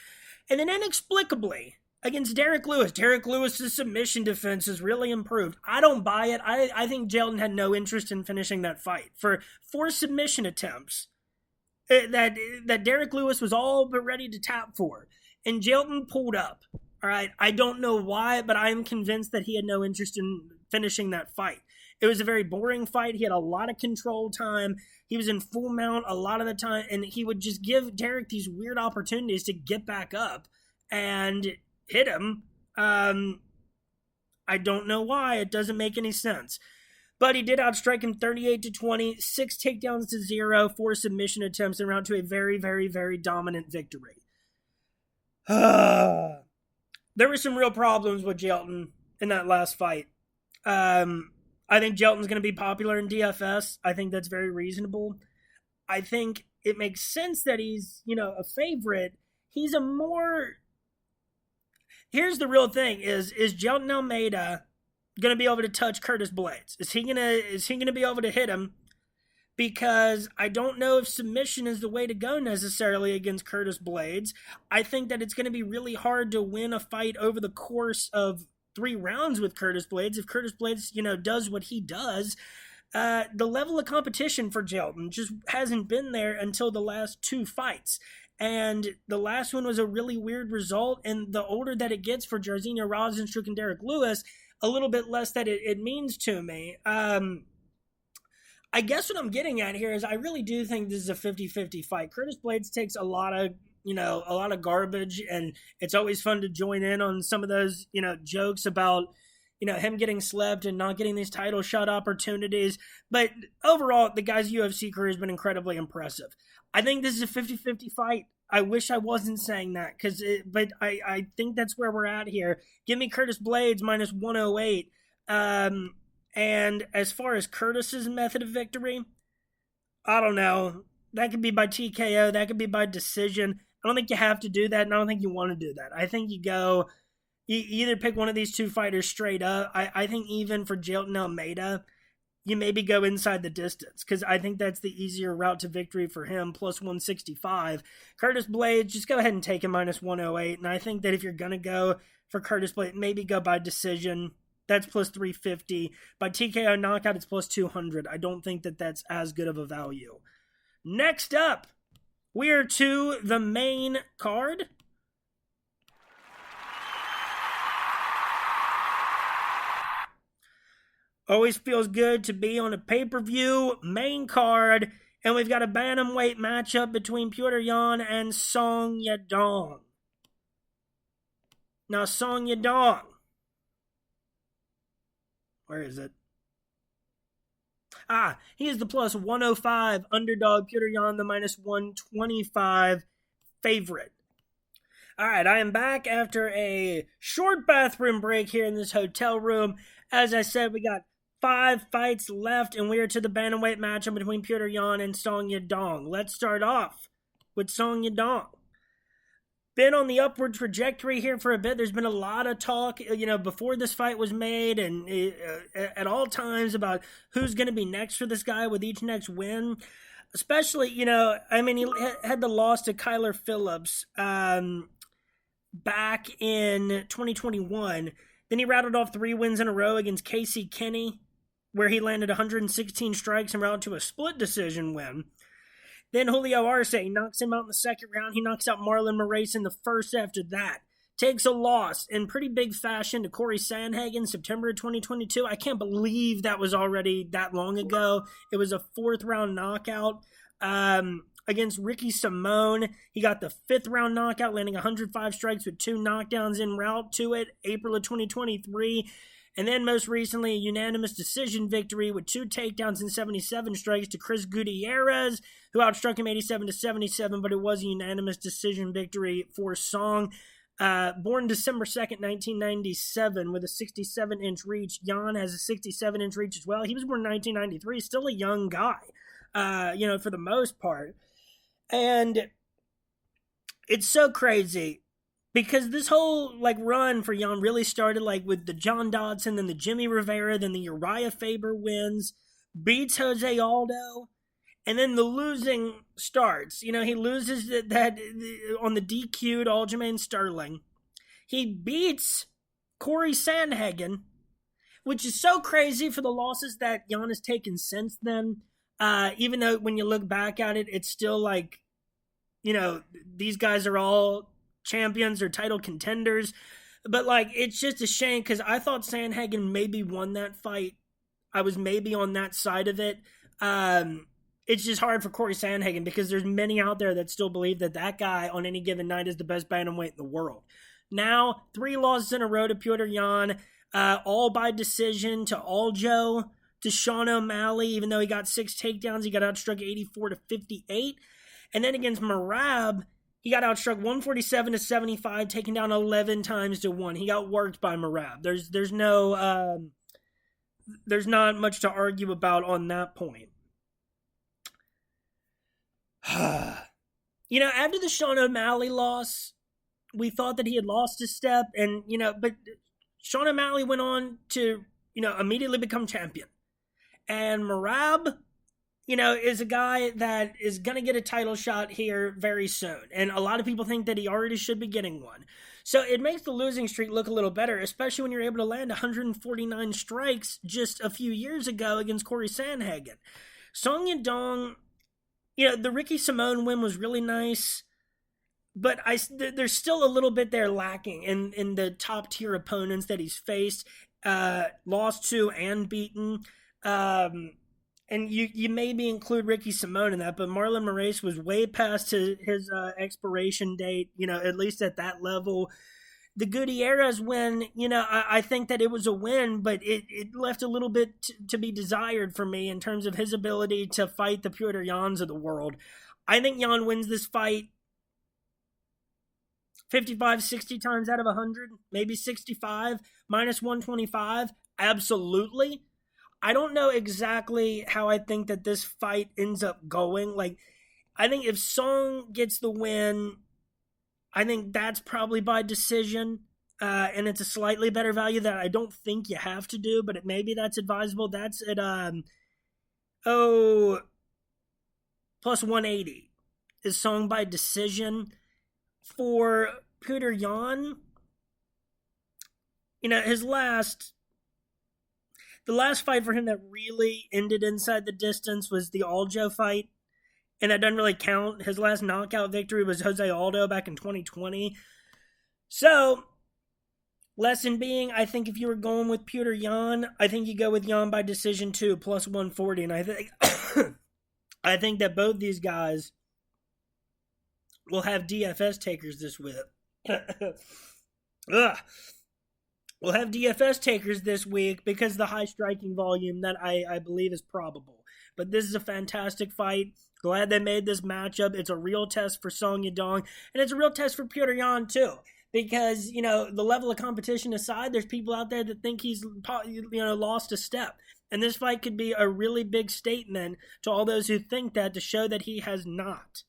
and then inexplicably, against Derek Lewis. Derek Lewis's submission defense has really improved. I don't buy it. I think Jelton had no interest in finishing that fight. For 4 submission attempts that Derek Lewis was all but ready to tap for, and Jelton pulled up. All right, I don't know why, but I am convinced that he had no interest in finishing that fight. It was a very boring fight. He had a lot of control time. He was in full mount a lot of the time, and he would just give Derek these weird opportunities to get back up and hit him. I don't know why. It doesn't make any sense. But he did outstrike him 38-20, 6 takedowns to 0, 4 submission attempts, and round to a very, very, very dominant victory. There were some real problems with Jelton in that last fight. I think Jelton's going to be popular in DFS. I think that's very reasonable. I think it makes sense that he's, a favorite. He's a more... Here's the real thing: is Jelton Almeida going to be able to touch Curtis Blades? Is he gonna be able to hit him? Because I don't know if submission is the way to go necessarily against Curtis Blades. I think that it's going to be really hard to win a fight over the course of 3 rounds with Curtis Blades. If Curtis Blades, does what he does, the level of competition for Jelton just hasn't been there until the last 2 fights. And the last one was a really weird result. And the older that it gets for Jairzinho Rozenstruik and Derek Lewis, a little bit less that it means to me. I guess what I'm getting at here is I really do think this is a 50-50 fight. Curtis Blades takes a lot of garbage, and it's always fun to join in on some of those, jokes about, him getting slept and not getting these title shot opportunities. But overall, the guy's UFC career has been incredibly impressive. I think this is a 50-50 fight. I wish I wasn't saying that, but I think that's where we're at here. Give me Curtis Blades minus 108. And as far as Curtis's method of victory, I don't know. That could be by TKO. That could be by decision. I don't think you have to do that, and I don't think you want to do that. I think you either pick one of these 2 fighters straight up. I think even for Jelton Almeida, you maybe go inside the distance, because I think that's the easier route to victory for him, plus 165. Curtis Blades, just go ahead and take him minus 108. And I think that if you're going to go for Curtis Blades, maybe go by decision. That's plus 350. By TKO knockout, it's plus 200. I don't think that that's as good of a value. Next up, we are to the main card. Always feels good to be on a pay-per-view main card. And we've got a bantamweight matchup between Petr Yan and Song Yadong. Now, Song Yadong. Where is it? He is the plus 105 underdog. Petr Yan, the minus 125 favorite. All right, I am back after a short bathroom break here in this hotel room. As I said, we got 5 fights left, and we are to the bantamweight matchup between Petr Yan and Song Yadong. Let's start off with Song Yadong. Been on the upward trajectory here for a bit. There's been a lot of talk, before this fight was made and at all times about who's going to be next for this guy with each next win. Especially, he had the loss to Kyler Phillips back in 2021. Then he rattled off 3 wins in a row against Casey Kenny, where he landed 116 strikes and routed to a split decision win. Then Julio Arce knocks him out in the second round. He knocks out Marlon Moraes in the first after that. Takes a loss in pretty big fashion to Corey Sandhagen, September of 2022. I can't believe that was already that long ago. It was a 4th round knockout against Ricky Simone. He got the 5th round knockout, landing 105 strikes with 2 knockdowns en route to it, April of 2023. And then most recently, a unanimous decision victory with 2 takedowns and 77 strikes to Chris Gutierrez, who outstruck him 87-77, but it was a unanimous decision victory for Song. Born December 2nd, 1997, with a 67-inch reach. Yan has a 67-inch reach as well. He was born in 1993, still a young guy, for the most part. And it's so crazy, because this whole run for Yan really started with the John Dodson, then the Jimmy Rivera, then the Uriah Faber wins, beats Jose Aldo, and then the losing starts. He loses that on the DQ to Aljamain Sterling. He beats Corey Sandhagen, which is so crazy for the losses that Jan has taken since then. Even though when you look back at it, it's still like, these guys are all champions or title contenders. But, it's just a shame because I thought Sandhagen maybe won that fight. I was maybe on that side of it. It's just hard for Corey Sandhagen because there's many out there that still believe that guy on any given night is the best bantamweight in the world. Now, 3 losses in a row to Petr Yan, all by decision to Aljo, to Sean O'Malley, even though he got 6 takedowns, he got outstruck 84-58. And then against Merab, he got outstruck 147-75, taken down 11 times to 1. He got worked by Merab. There's not much to argue about on that point. After the Sean O'Malley loss, we thought that he had lost his step, and but Sean O'Malley went on to immediately become champion, and Merab, is a guy that is going to get a title shot here very soon, and a lot of people think that he already should be getting one. So it makes the losing streak look a little better, especially when you're able to land 149 strikes just a few years ago against Corey Sandhagen. Song Yadong, the Ricky Simone win was really nice, but there's still a little bit there lacking in the top tier opponents that he's faced, lost to and beaten. And you maybe include Ricky Simone in that, but Marlon Moraes was way past his expiration date, at least at that level. The Gutierrez win, I think that it was a win, but it left a little bit to be desired for me in terms of his ability to fight the Petr Yans of the world. I think Yan wins this fight 55, 60 times out of 100, maybe 65, minus 125, absolutely. I don't know exactly how I think that this fight ends up going. I think if Song gets the win, I think that's probably by decision, and it's a slightly better value that I don't think you have to do, but maybe that's advisable. That's at plus 180 is Song by decision. For Petr Yan, the last fight for him that really ended inside the distance was the Aljo fight, and that doesn't really count. His last knockout victory was Jose Aldo back in 2020. So, lesson being, I think if you were going with Petr Yan, I think you go with Yan by decision too, plus 140, and I think I think that both these guys will have DFS takers this week. We'll have DFS takers this week because the high striking volume that I believe is probable. But this is a fantastic fight. Glad they made this matchup. It's a real test for Song Yadong, and it's a real test for Petr Yan too. Because, the level of competition aside, there's people out there that think he's, lost a step. And this fight could be a really big statement to all those who think that, to show that he has not.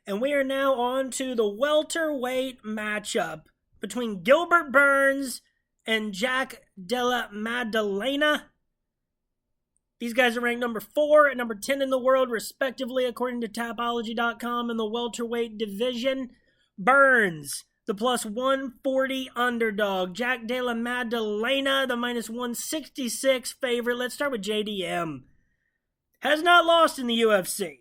And we are now on to the welterweight matchup between Gilbert Burns and Jack Della Maddalena. These guys are ranked number 4 and number 10 in the world, respectively, according to Tapology.com in the welterweight division. Burns, the plus 140 underdog. Jack Della Maddalena, the minus 166 favorite. Let's start with JDM. Has not lost in the UFC.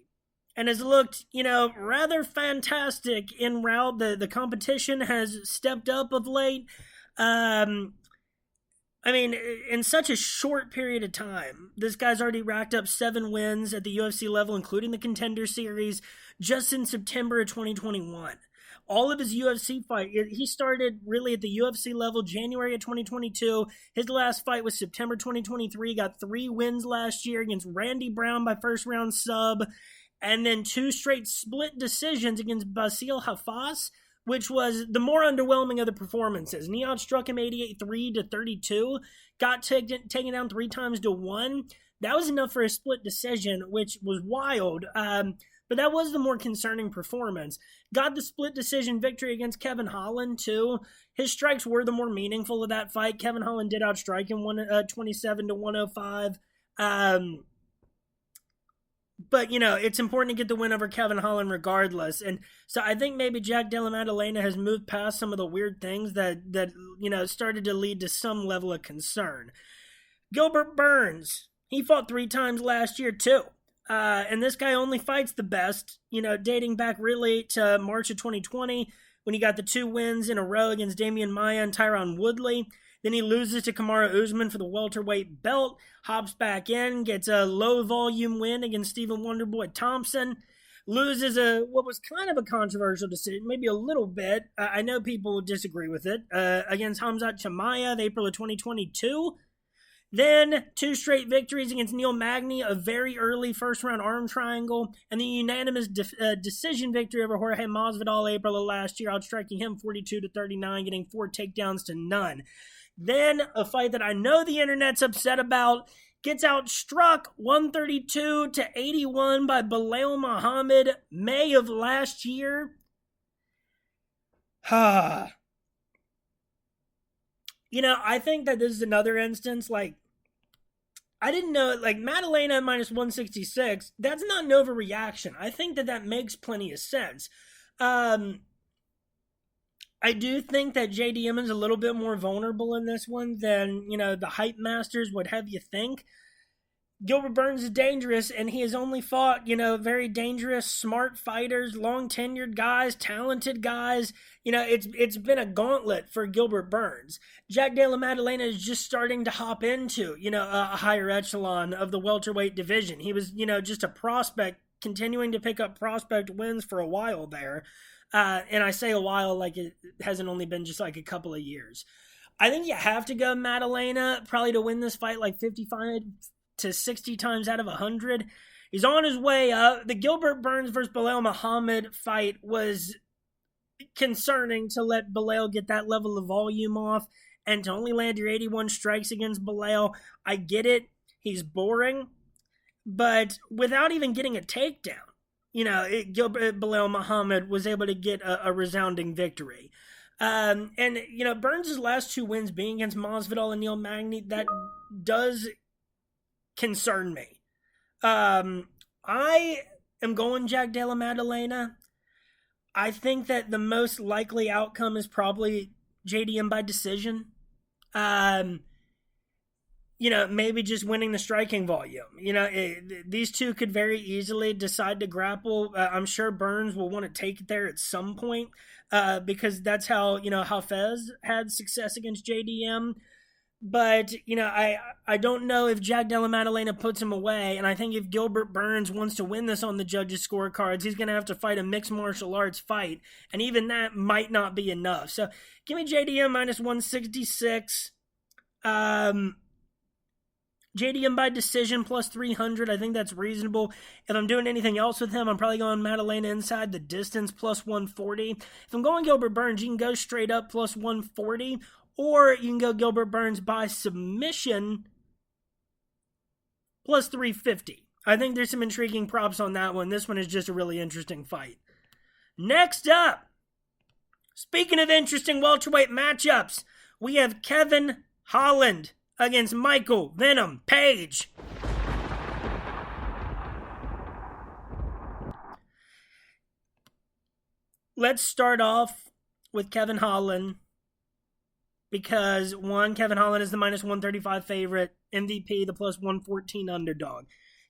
And has looked, rather fantastic en route. The competition has stepped up of late. In such a short period of time, this guy's already racked up 7 wins at the UFC level, including the Contender Series, just in September of 2021. All of his UFC fight, he started really at the UFC level January of 2022. His last fight was September 2023. Got 3 wins last year against Randy Brown by first round sub, and then 2 straight split decisions against Basil Hafas, which was the more underwhelming of the performances. And he outstruck him 88-3-32, got taken down 3 times to 1. That was enough for a split decision, which was wild. But that was the more concerning performance. Got the split decision victory against Kevin Holland, too. His strikes were the more meaningful of that fight. Kevin Holland did outstrike him 27-105. But, it's important to get the win over Kevin Holland regardless. And so I think maybe Jack Della Maddalena has moved past some of the weird things that started to lead to some level of concern. Gilbert Burns, he fought 3 times last year too. And this guy only fights the best, dating back really to March of 2020 when he got the 2 wins in a row against Damian Maia and Tyron Woodley. Then he loses to Kamaru Usman for the welterweight belt, hops back in, gets a low-volume win against Stephen Wonderboy Thompson, loses what was kind of a controversial decision, maybe a little bit. I know people disagree with it, against Khamzat Chimaev, April of 2022. Then 2 straight victories against Neil Magny, a very early first-round arm triangle, and the unanimous decision victory over Jorge Masvidal April of last year, outstriking him 42-39, getting 4 takedowns to none. Then a fight that I know the internet's upset about, gets outstruck 132-81 by Belal Muhammad, May of last year. I think that this is another instance, I didn't know, Maddalena minus 166, that's not an overreaction. I think that makes plenty of sense. I do think that JDM is a little bit more vulnerable in this one than, the hype masters would have you think. Gilbert Burns is dangerous, and he has only fought, very dangerous, smart fighters, long-tenured guys, talented guys. It's been a gauntlet for Gilbert Burns. Jack Della Maddalena is just starting to hop into, a higher echelon of the welterweight division. He was, just a prospect, continuing to pick up prospect wins for a while there. And I say a while like it hasn't only been just a couple of years. I think you have to go Maddalena probably to win this fight 55 to 60 times out of 100. He's on his way up. The Gilbert Burns versus Belal Muhammad fight was concerning to let Belal get that level of volume off and to only land your 81 strikes against Belal. I get it. He's boring. But without even getting a takedown, Belal Muhammad was able to get a resounding victory. And Burns' last 2 wins being against Masvidal and Neil Magny, that does concern me. I am going Jack Della Maddalena. I think that the most likely outcome is probably JDM by decision. Maybe just winning the striking volume. These two could very easily decide to grapple. I'm sure Burns will want to take it there at some point because that's how, Hafez had success against JDM. But, I don't know if Jack Della Maddalena puts him away, and I think if Gilbert Burns wants to win this on the judges' scorecards, he's going to have to fight a mixed martial arts fight, and even that might not be enough. So, give me JDM minus 166. JDM by decision plus 300. I think that's reasonable. If I'm doing anything else with him, I'm probably going Maddalena inside the distance plus 140. If I'm going Gilbert Burns, you can go straight up plus 140, or you can go Gilbert Burns by submission plus 350. I think there's some intriguing props on that one. This one is just a really interesting fight. Next up, speaking of interesting welterweight matchups, we have Kevin Holland against Michael Venom Page. Let's start off with Kevin Holland because, one, Kevin Holland is the minus 135 favorite, MVP, the plus 114 underdog.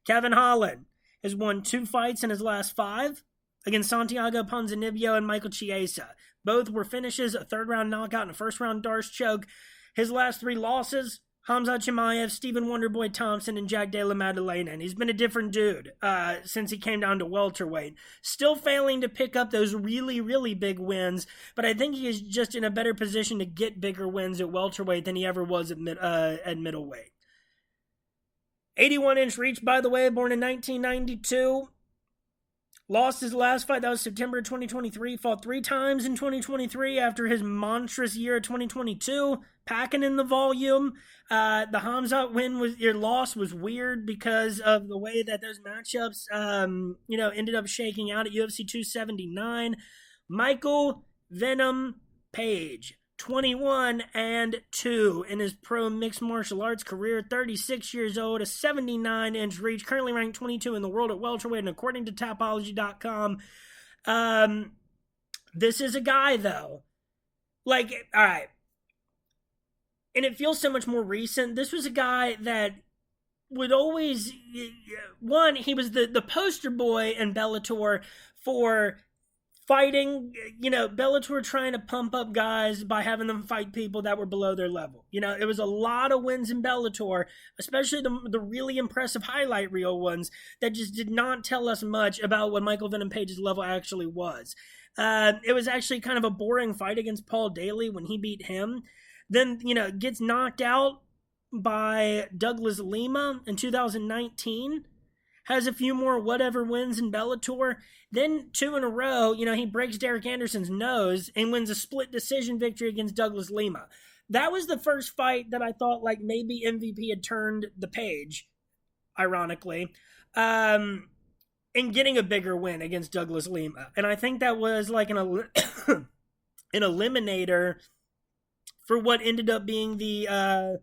Kevin Holland has won 2 fights in his last 5 against Santiago Ponzinibbio and Michael Chiesa. Both were finishes, a 3rd-round knockout and a 1st-round Darce choke. His last 3 losses, Khamzat Chimaev, Stephen Wonderboy Thompson, and Jack Della Maddalena. And he's been a different dude since he came down to welterweight. Still failing to pick up those really, really big wins, but I think he is just in a better position to get bigger wins at welterweight than he ever was at middleweight. 81-inch reach, by the way, born in 1992. Lost his last fight, that was September 2023. Fought 3 times in 2023 after his monstrous year of 2022. Packing in the volume. The Khamzat loss was weird because of the way that those matchups, ended up shaking out at UFC 279. Michael Venom Page 21-2 in his pro mixed martial arts career. 36 years old, a 79-inch reach, currently ranked 22 in the world at welterweight, and according to Tapology.com, this is a guy, though. Like, all right. And it feels so much more recent. This was a guy that would always, one, he was the poster boy in Bellator for fighting, Bellator trying to pump up guys by having them fight people that were below their level. It was a lot of wins in Bellator, especially the really impressive highlight reel ones that just did not tell us much about what Michael Venom Page's level actually was. It was actually kind of a boring fight against Paul Daly when he beat him. Then, gets knocked out by Douglas Lima in 2019. Has a few more whatever wins in Bellator. Then 2 in a row, he breaks Derek Anderson's nose and wins a split decision victory against Douglas Lima. That was the first fight that I thought like maybe MVP had turned the page, ironically, in getting a bigger win against Douglas Lima. And I think that was like an eliminator for what ended up being the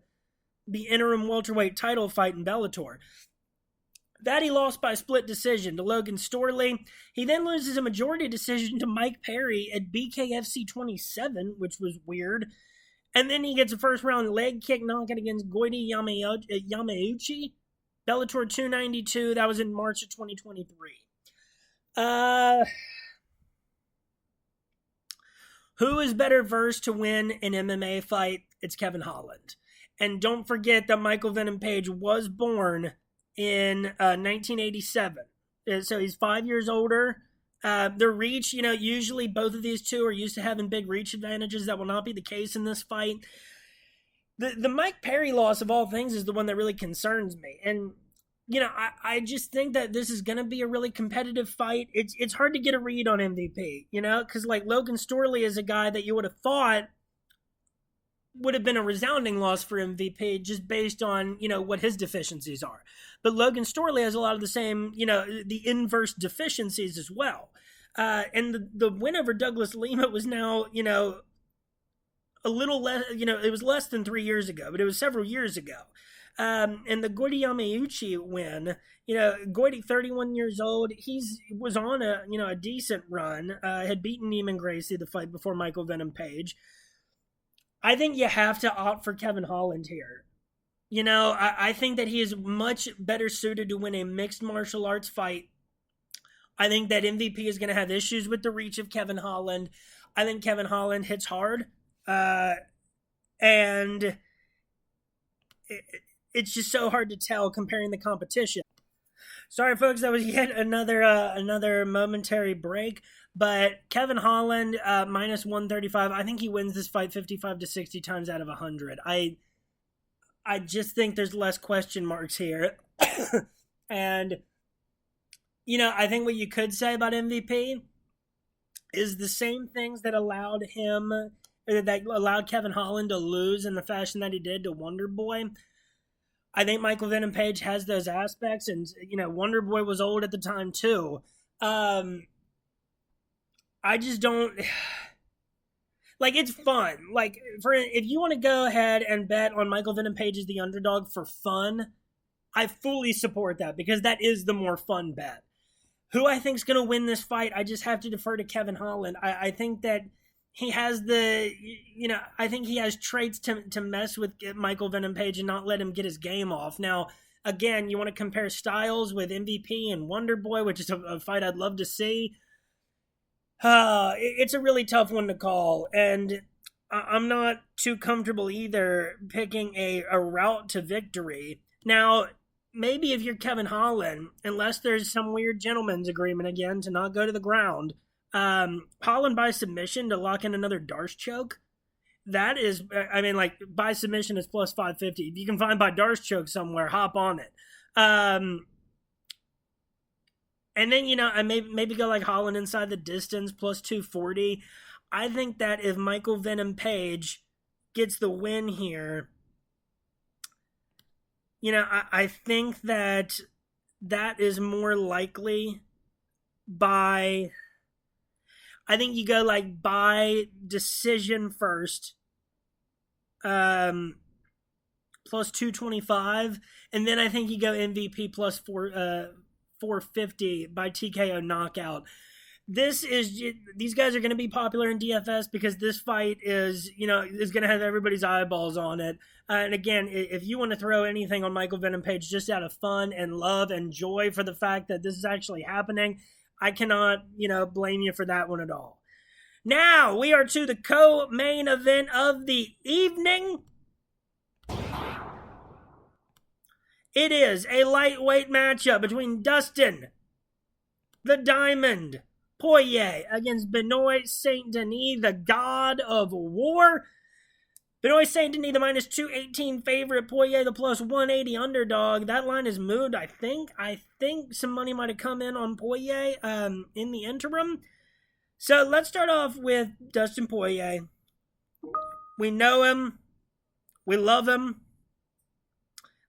interim welterweight title fight in Bellator. That he lost by split decision to Logan Storley. He then loses a majority decision to Mike Perry at BKFC 27, which was weird. And then he gets a first-round leg kick knockout against Goiti Yamauchi. Bellator 292. That was in March of 2023. Who is better versed to win an MMA fight? It's Kevin Holland. And don't forget that Michael Venom Page was born in 1987. So he's 5 years older. Their reach, usually both of these two are used to having big reach advantages. That will not be the case in this fight. The Mike Perry loss of all things is the one that really concerns me. And, I just think that this is going to be a really competitive fight. It's hard to get a read on MVP, because like Logan Storley is a guy that you would have thought would have been a resounding loss for MVP just based on, what his deficiencies are. But Logan Storley has a lot of the same, the inverse deficiencies as well. And the win over Douglas Lima was now, a little less, it was less than 3 years ago, but it was several years ago. And the Goiti Yamauchi win, Goiti, 31 years old, was on a decent run, had beaten Neiman Gracie the fight before Michael Venom Page. I think you have to opt for Kevin Holland here. I think that he is much better suited to win a mixed martial arts fight. I think that MVP is going to have issues with the reach of Kevin Holland. I think Kevin Holland hits hard. And it's just so hard to tell comparing the competition. Sorry, folks, that was yet another momentary break. But Kevin Holland, minus 135. I think he wins this fight 55 to 60 times out of 100. I just think there's less question marks here. And, I think what you could say about MVP is the same things that allowed Kevin Holland to lose in the fashion that he did to Wonder Boy. I think Michael Venom Page has those aspects, and, Wonder Boy was old at the time, too. I just don't... Like, it's fun. Like, if you want to go ahead and bet on Michael Venom Page as the underdog for fun, I fully support that, because that is the more fun bet. Who I think is going to win this fight, I just have to defer to Kevin Holland. I think that he has I think he has traits to mess with Michael Venom Page and not let him get his game off. Now, again, you want to compare styles with MVP and Wonder Boy, which is a fight I'd love to see. It's a really tough one to call, and I'm not too comfortable either picking a route to victory. Now, maybe if you're Kevin Holland, unless there's some weird gentleman's agreement again to not go to the ground, Holland by submission to lock in another Darce choke, that is, by submission is plus 550. If you can find by Darce choke somewhere, hop on it. And then, I maybe go like Holland inside the distance, plus 240. I think that if Michael Venom Page gets the win here, I think that is more likely by... I think you go like by decision first, plus 225, and then I think you go MVP plus 450 by TKO knockout. These guys are going to be popular in DFS because this fight is going to have everybody's eyeballs on it. And again, if you want to throw anything on Michael Venom Page just out of fun and love and joy for the fact that this is actually happening, I cannot, blame you for that one at all. Now, we are to the co-main event of the evening. It is a lightweight matchup between Dustin, the Diamond, Poirier against Benoit Saint-Denis, the God of War. Benoit Saint-Denis, the minus 218 favorite. Poirier, the plus 180 underdog. That line is moved, I think. I think some money might have come in on Poirier in the interim. So let's start off with Dustin Poirier. We know him. We love him.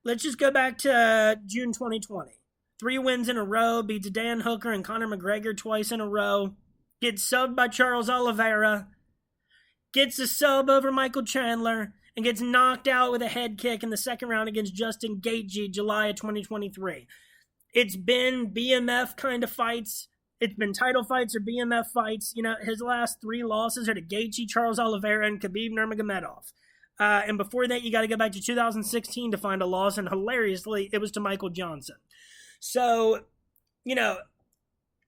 Let's just go back to June 2020. 3 wins in a row, beats Dan Hooker and Conor McGregor twice in a row, gets subbed by Charles Oliveira, gets a sub over Michael Chandler, and gets knocked out with a head kick in the second round against Justin Gaethje, July of 2023. It's been BMF kind of fights. It's been title fights or BMF fights. His last 3 losses are to Gaethje, Charles Oliveira, and Khabib Nurmagomedov. And before that, you got to go back to 2016 to find a loss, and hilariously, it was to Michael Johnson. So,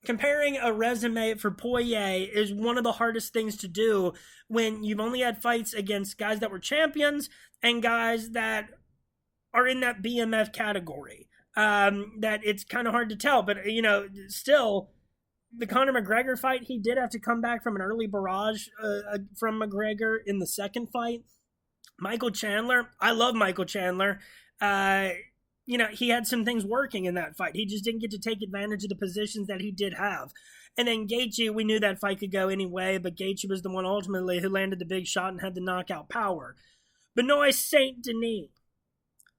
comparing a resume for Poirier is one of the hardest things to do when you've only had fights against guys that were champions and guys that are in that BMF category. That it's kind of hard to tell, but, still, the Conor McGregor fight, he did have to come back from an early barrage from McGregor in the second fight. Michael Chandler, I love Michael Chandler. He had some things working in that fight. He just didn't get to take advantage of the positions that he did have. And then Gaethje, we knew that fight could go anyway, but Gaethje was the one ultimately who landed the big shot and had the knockout power. Benoit Saint-Denis,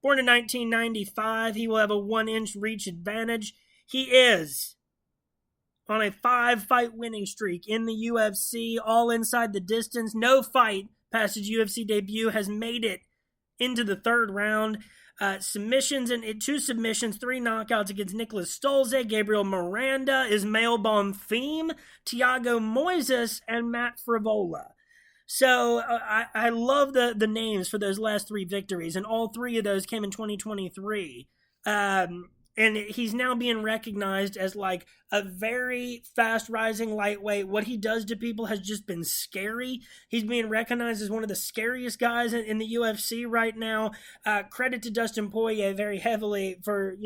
born in 1995, he will have a 1-inch reach advantage. He is on a 5-fight winning streak in the UFC, all inside the distance. No fight past his UFC debut has made it into the third round. Submissions and 2 submissions, 3 knockouts against Nicholas Stolze, Gabriel Miranda, Ismael Bonfim, Thiago Moises, and Matt Frivola. So I love the names for those last 3 victories, and all 3 of those came in 2023. And he's now being recognized as like a very fast rising lightweight. What he does to people has just been scary. He's being recognized as one of the scariest guys in the UFC right now. Credit to Dustin Poirier very heavily for,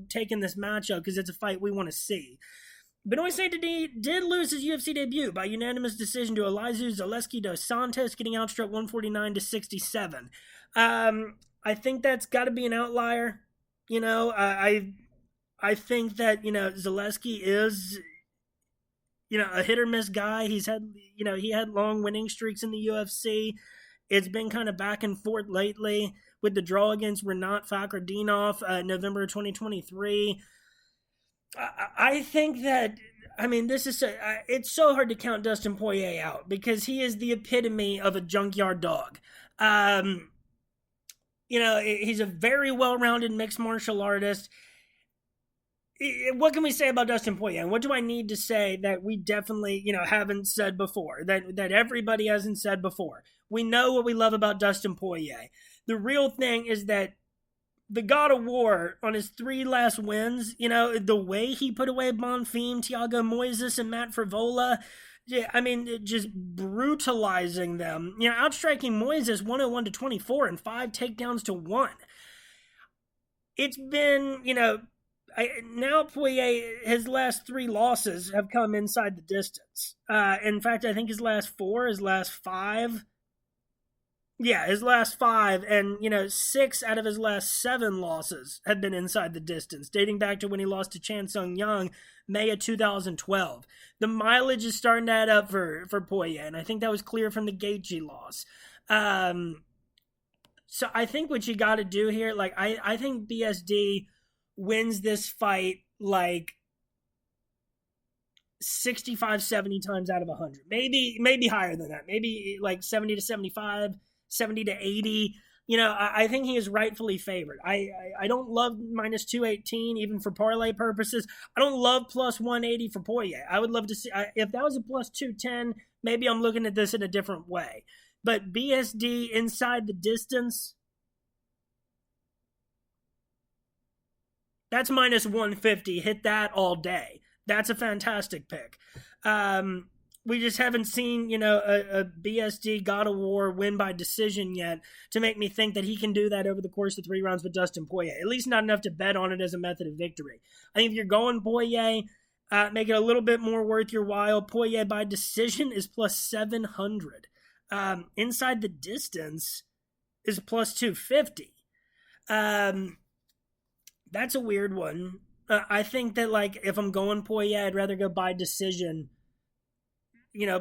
taking this matchup because it's a fight we want to see. Benoit Saint-Denis did lose his UFC debut by unanimous decision to Elizeu Zaleski dos Santos, getting outstruck 149-67. I think that's got to be an outlier. I think that, Zaleski is, a hit or miss guy. He had long winning streaks in the UFC. It's been kind of back and forth lately with the draw against Renat Fakhretdinov, November 2023. I think that, it's so hard to count Dustin Poirier out because he is the epitome of a junkyard dog. He's a very well-rounded mixed martial artist. What can we say about Dustin Poirier? And what do I need to say that we definitely, haven't said before, that everybody hasn't said before? We know what we love about Dustin Poirier. The real thing is that the God of War, on his 3 last wins, the way he put away Bonfim, Thiago Moises, and Matt Frivola, just brutalizing them. Outstriking Moises 101-24 and 5 takedowns to 1. It's been, now Poirier, his last 3 losses have come inside the distance. In fact, I think his last 5. Yeah, his last 5, and, 6 out of his last 7 losses have been inside the distance, dating back to when he lost to Chan Sung Young, May of 2012. The mileage is starting to add up for Poirier, and I think that was clear from the Gaethje loss. So I think what you got to do here, I think BSD wins this fight, 65, 70 times out of 100. Maybe higher than that. Maybe 70 to 75, 70 to 80. I think he is rightfully favored. I don't love minus 218 even for parlay purposes. I don't love plus 180 for Poirier. I would love to see if that was a plus 210. Maybe I'm looking at this in a different way. But BSD inside the distance, that's minus 150. Hit that all day. That's a fantastic pick. We just haven't seen, a BSD God of War win by decision yet to make me think that he can do that over the course of 3 rounds with Dustin Poirier. At least not enough to bet on it as a method of victory. I think if you're going Poirier, make it a little bit more worth your while. Poirier by decision is plus 700. Inside the distance is plus 250. That's a weird one. I think that, if I'm going Poirier, I'd rather go by decision,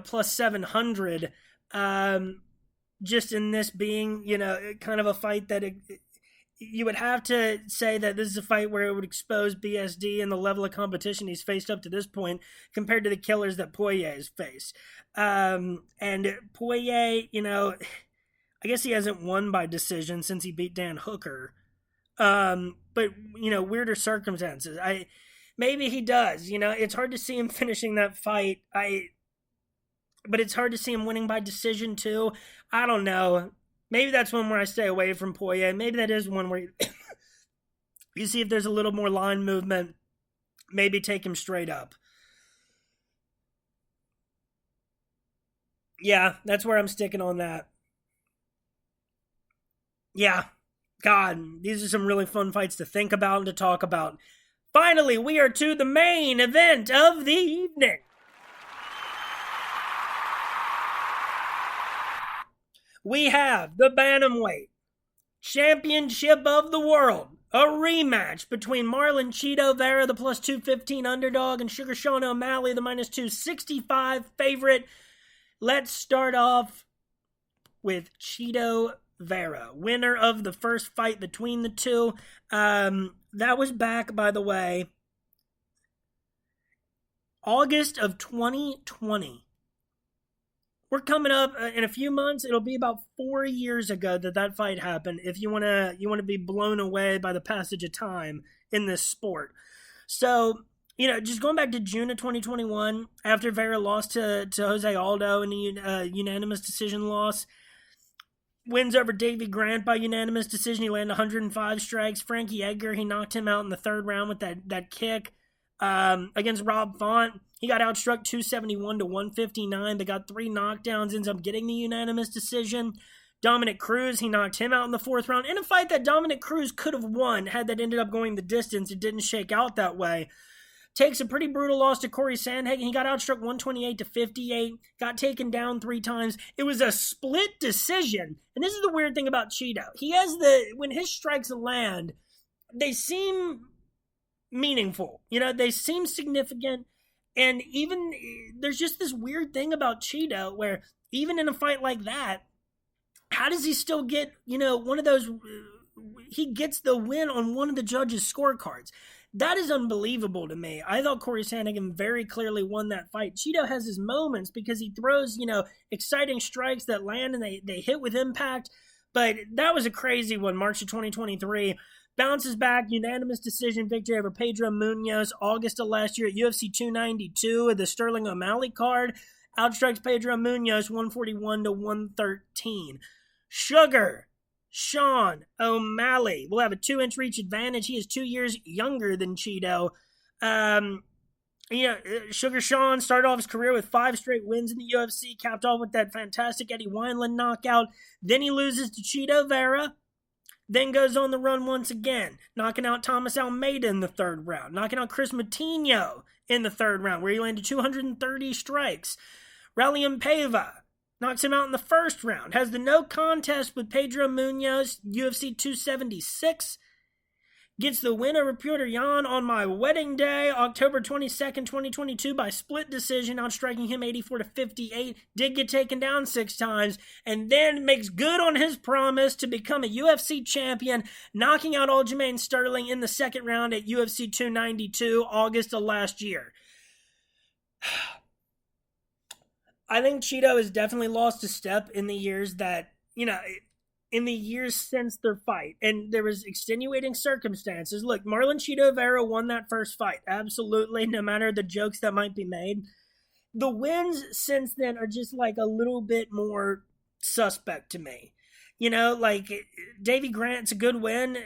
plus 700, just in this being, kind of a fight that you would have to say that this is a fight where it would expose BSD and the level of competition he's faced up to this point compared to the killers that Poirier has faced. And Poirier, I guess he hasn't won by decision since he beat Dan Hooker. But, weirder circumstances. Maybe he does, it's hard to see him finishing that fight. But it's hard to see him winning by decision too. I don't know. Maybe that's one where I stay away from Poirier. Maybe that is one where you see if there's a little more line movement. Maybe take him straight up. Yeah, that's where I'm sticking on that. Yeah, God, these are some really fun fights to think about and to talk about. Finally, we are to the main event of the evening. We have the Bantamweight Championship of the World, a rematch between Marlon Chito Vera, the plus 215 underdog, and Sugar Sean O'Malley, the minus 265 favorite. Let's start off with Chito Vera, winner of the first fight between the two. That was back, by the way, August of 2020. We're coming up in a few months. It'll be about 4 years ago that fight happened. If you wanna be blown away by the passage of time in this sport, so just going back to June of 2021, after Vera lost to Jose Aldo in a unanimous decision loss, wins over Davey Grant by unanimous decision. He landed 105 strikes. Frankie Edgar, he knocked him out in the third round with that kick. Against Rob Font, he got outstruck 271 to 159. They got 3 knockdowns, ends up getting the unanimous decision. Dominic Cruz, he knocked him out in the 4th round in a fight that Dominic Cruz could have won had that ended up going the distance. It didn't shake out that way. Takes a pretty brutal loss to Corey Sandhagen. He got outstruck 128 to 58, got taken down 3 times. It was a split decision. And this is the weird thing about Chito. He has when his strikes land, they seem meaningful. They seem significant. And even there's just this weird thing about Chito where even in a fight like that, how does he still get, one of those, he gets the win on one of the judges' scorecards. That is unbelievable to me. I thought Corey Sandhagen very clearly won that fight. Chito has his moments because he throws, exciting strikes that land and they hit with impact. But that was a crazy one, March of 2023. Bounces back, unanimous decision victory over Pedro Munoz, August of last year at UFC 292, the Sterling O'Malley card. Outstrikes Pedro Munoz 141 to 113. Sugar Sean O'Malley will have a 2-inch reach advantage. He is 2 years younger than Chito. Sugar Sean started off his career with 5 straight wins in the UFC, capped off with that fantastic Eddie Wineland knockout. Then he loses to Chito Vera. Then goes on the run once again, knocking out Thomas Almeida in the 3rd round, knocking out Chris Matinho in the 3rd round, where he landed 230 strikes. Rallium Paiva knocks him out in the 1st round, has the no contest with Pedro Munoz, UFC 276, gets the win over Piotr Jan on my wedding day, October 22nd, 2022, by split decision, outstriking him 84 to 58, did get taken down 6 times, and then makes good on his promise to become a UFC champion, knocking out Aljamain Sterling in the 2nd round at UFC 292, August of last year. I think Chito has definitely lost a step in the years that, in the years since their fight, and there was extenuating circumstances. Look, Marlon Chito Vera won that first fight, absolutely, no matter the jokes that might be made. The wins since then are just like a little bit more suspect to me. Like Davy Grant's a good win.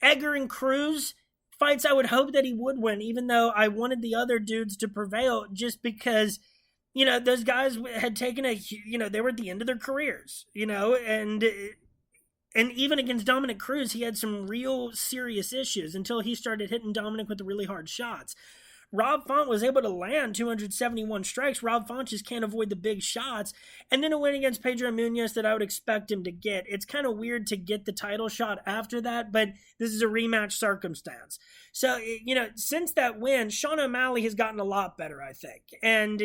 Edgar and Cruz fights I would hope that he would win, even though I wanted the other dudes to prevail just because those guys had taken they were at the end of their careers, and even against Dominic Cruz, he had some real serious issues until he started hitting Dominic with the really hard shots. Rob Font was able to land 271 strikes. Rob Font just can't avoid the big shots. And then a win against Pedro Munoz that I would expect him to get. It's kind of weird to get the title shot after that, but this is a rematch circumstance. So, since that win, Sean O'Malley has gotten a lot better, I think. And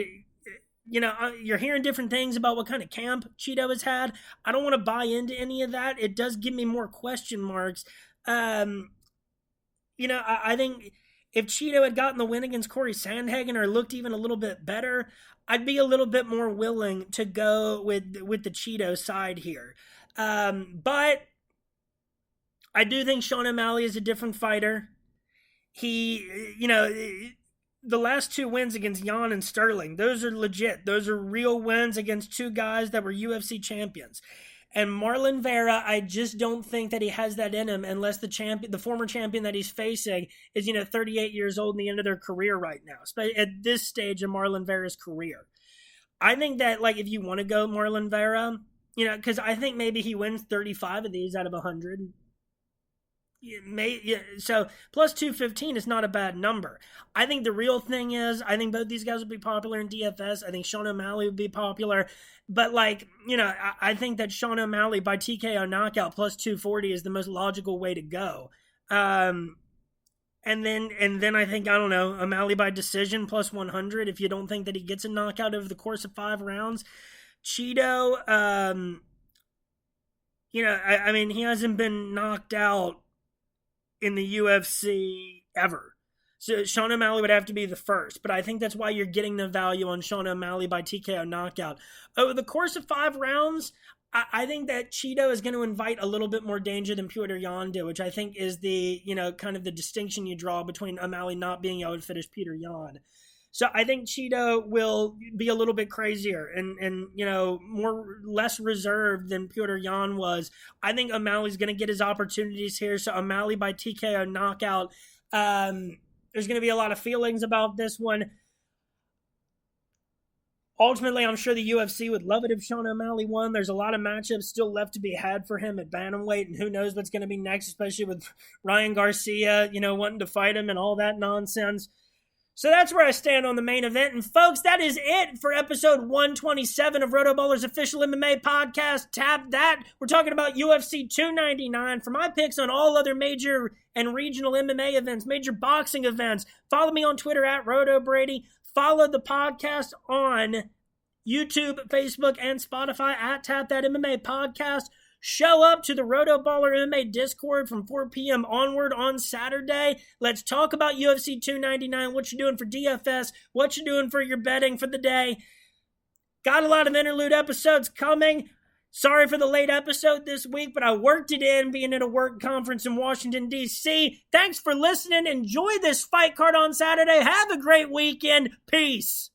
you're hearing different things about what kind of camp Chito has had. I don't want to buy into any of that. It does give me more question marks. I think if Chito had gotten the win against Corey Sandhagen or looked even a little bit better, I'd be a little bit more willing to go with the Chito side here. But I do think Sean O'Malley is a different fighter. He, the last two wins against Jan and Sterling, those are legit. Those are real wins against two guys that were UFC champions. And Marlon Vera, I just don't think that he has that in him unless the former champion that he's facing is, 38 years old in the end of their career right now, at this stage of Marlon Vera's career. I think that, if you want to go Marlon Vera, because I think maybe he wins 35 of these out of 100. So plus 215 is not a bad number. I think the real thing is, I think both these guys would be popular in DFS. I think Sean O'Malley would be popular. But I think that Sean O'Malley by TKO knockout plus 240 is the most logical way to go. And then I think, I don't know, O'Malley by decision plus 100 if you don't think that he gets a knockout over the course of 5 rounds. Chito, he hasn't been knocked out in the UFC ever. So Sean O'Malley would have to be the first, but I think that's why you're getting the value on Sean O'Malley by TKO knockout. Over the course of 5 rounds, I think that Chito is going to invite a little bit more danger than Petr Yan did, which I think is the, kind of the distinction you draw between O'Malley not being able to finish Petr Yan. So I think Chito will be a little bit crazier and less reserved than Petr Yan was. I think O'Malley's going to get his opportunities here. So O'Malley by TKO knockout. There's going to be a lot of feelings about this one. Ultimately, I'm sure the UFC would love it if Sean O'Malley won. There's a lot of matchups still left to be had for him at bantamweight, and who knows what's going to be next, especially with Ryan Garcia, wanting to fight him and all that nonsense. So that's where I stand on the main event. And folks, that is it for episode 127 of RotoBaller's official MMA podcast. Tap that. We're talking about UFC 299. For my picks on all other major and regional MMA events, major boxing events, follow me on Twitter at RotoBrady. Follow the podcast on YouTube, Facebook, and Spotify at Tap That MMA Podcast. Show up to the RotoBaller MMA Discord from 4 p.m. onward on Saturday. Let's talk about UFC 299, what you're doing for DFS, what you're doing for your betting for the day. Got a lot of interlude episodes coming. Sorry for the late episode this week, but I worked it in being at a work conference in Washington, D.C. Thanks for listening. Enjoy this fight card on Saturday. Have a great weekend. Peace.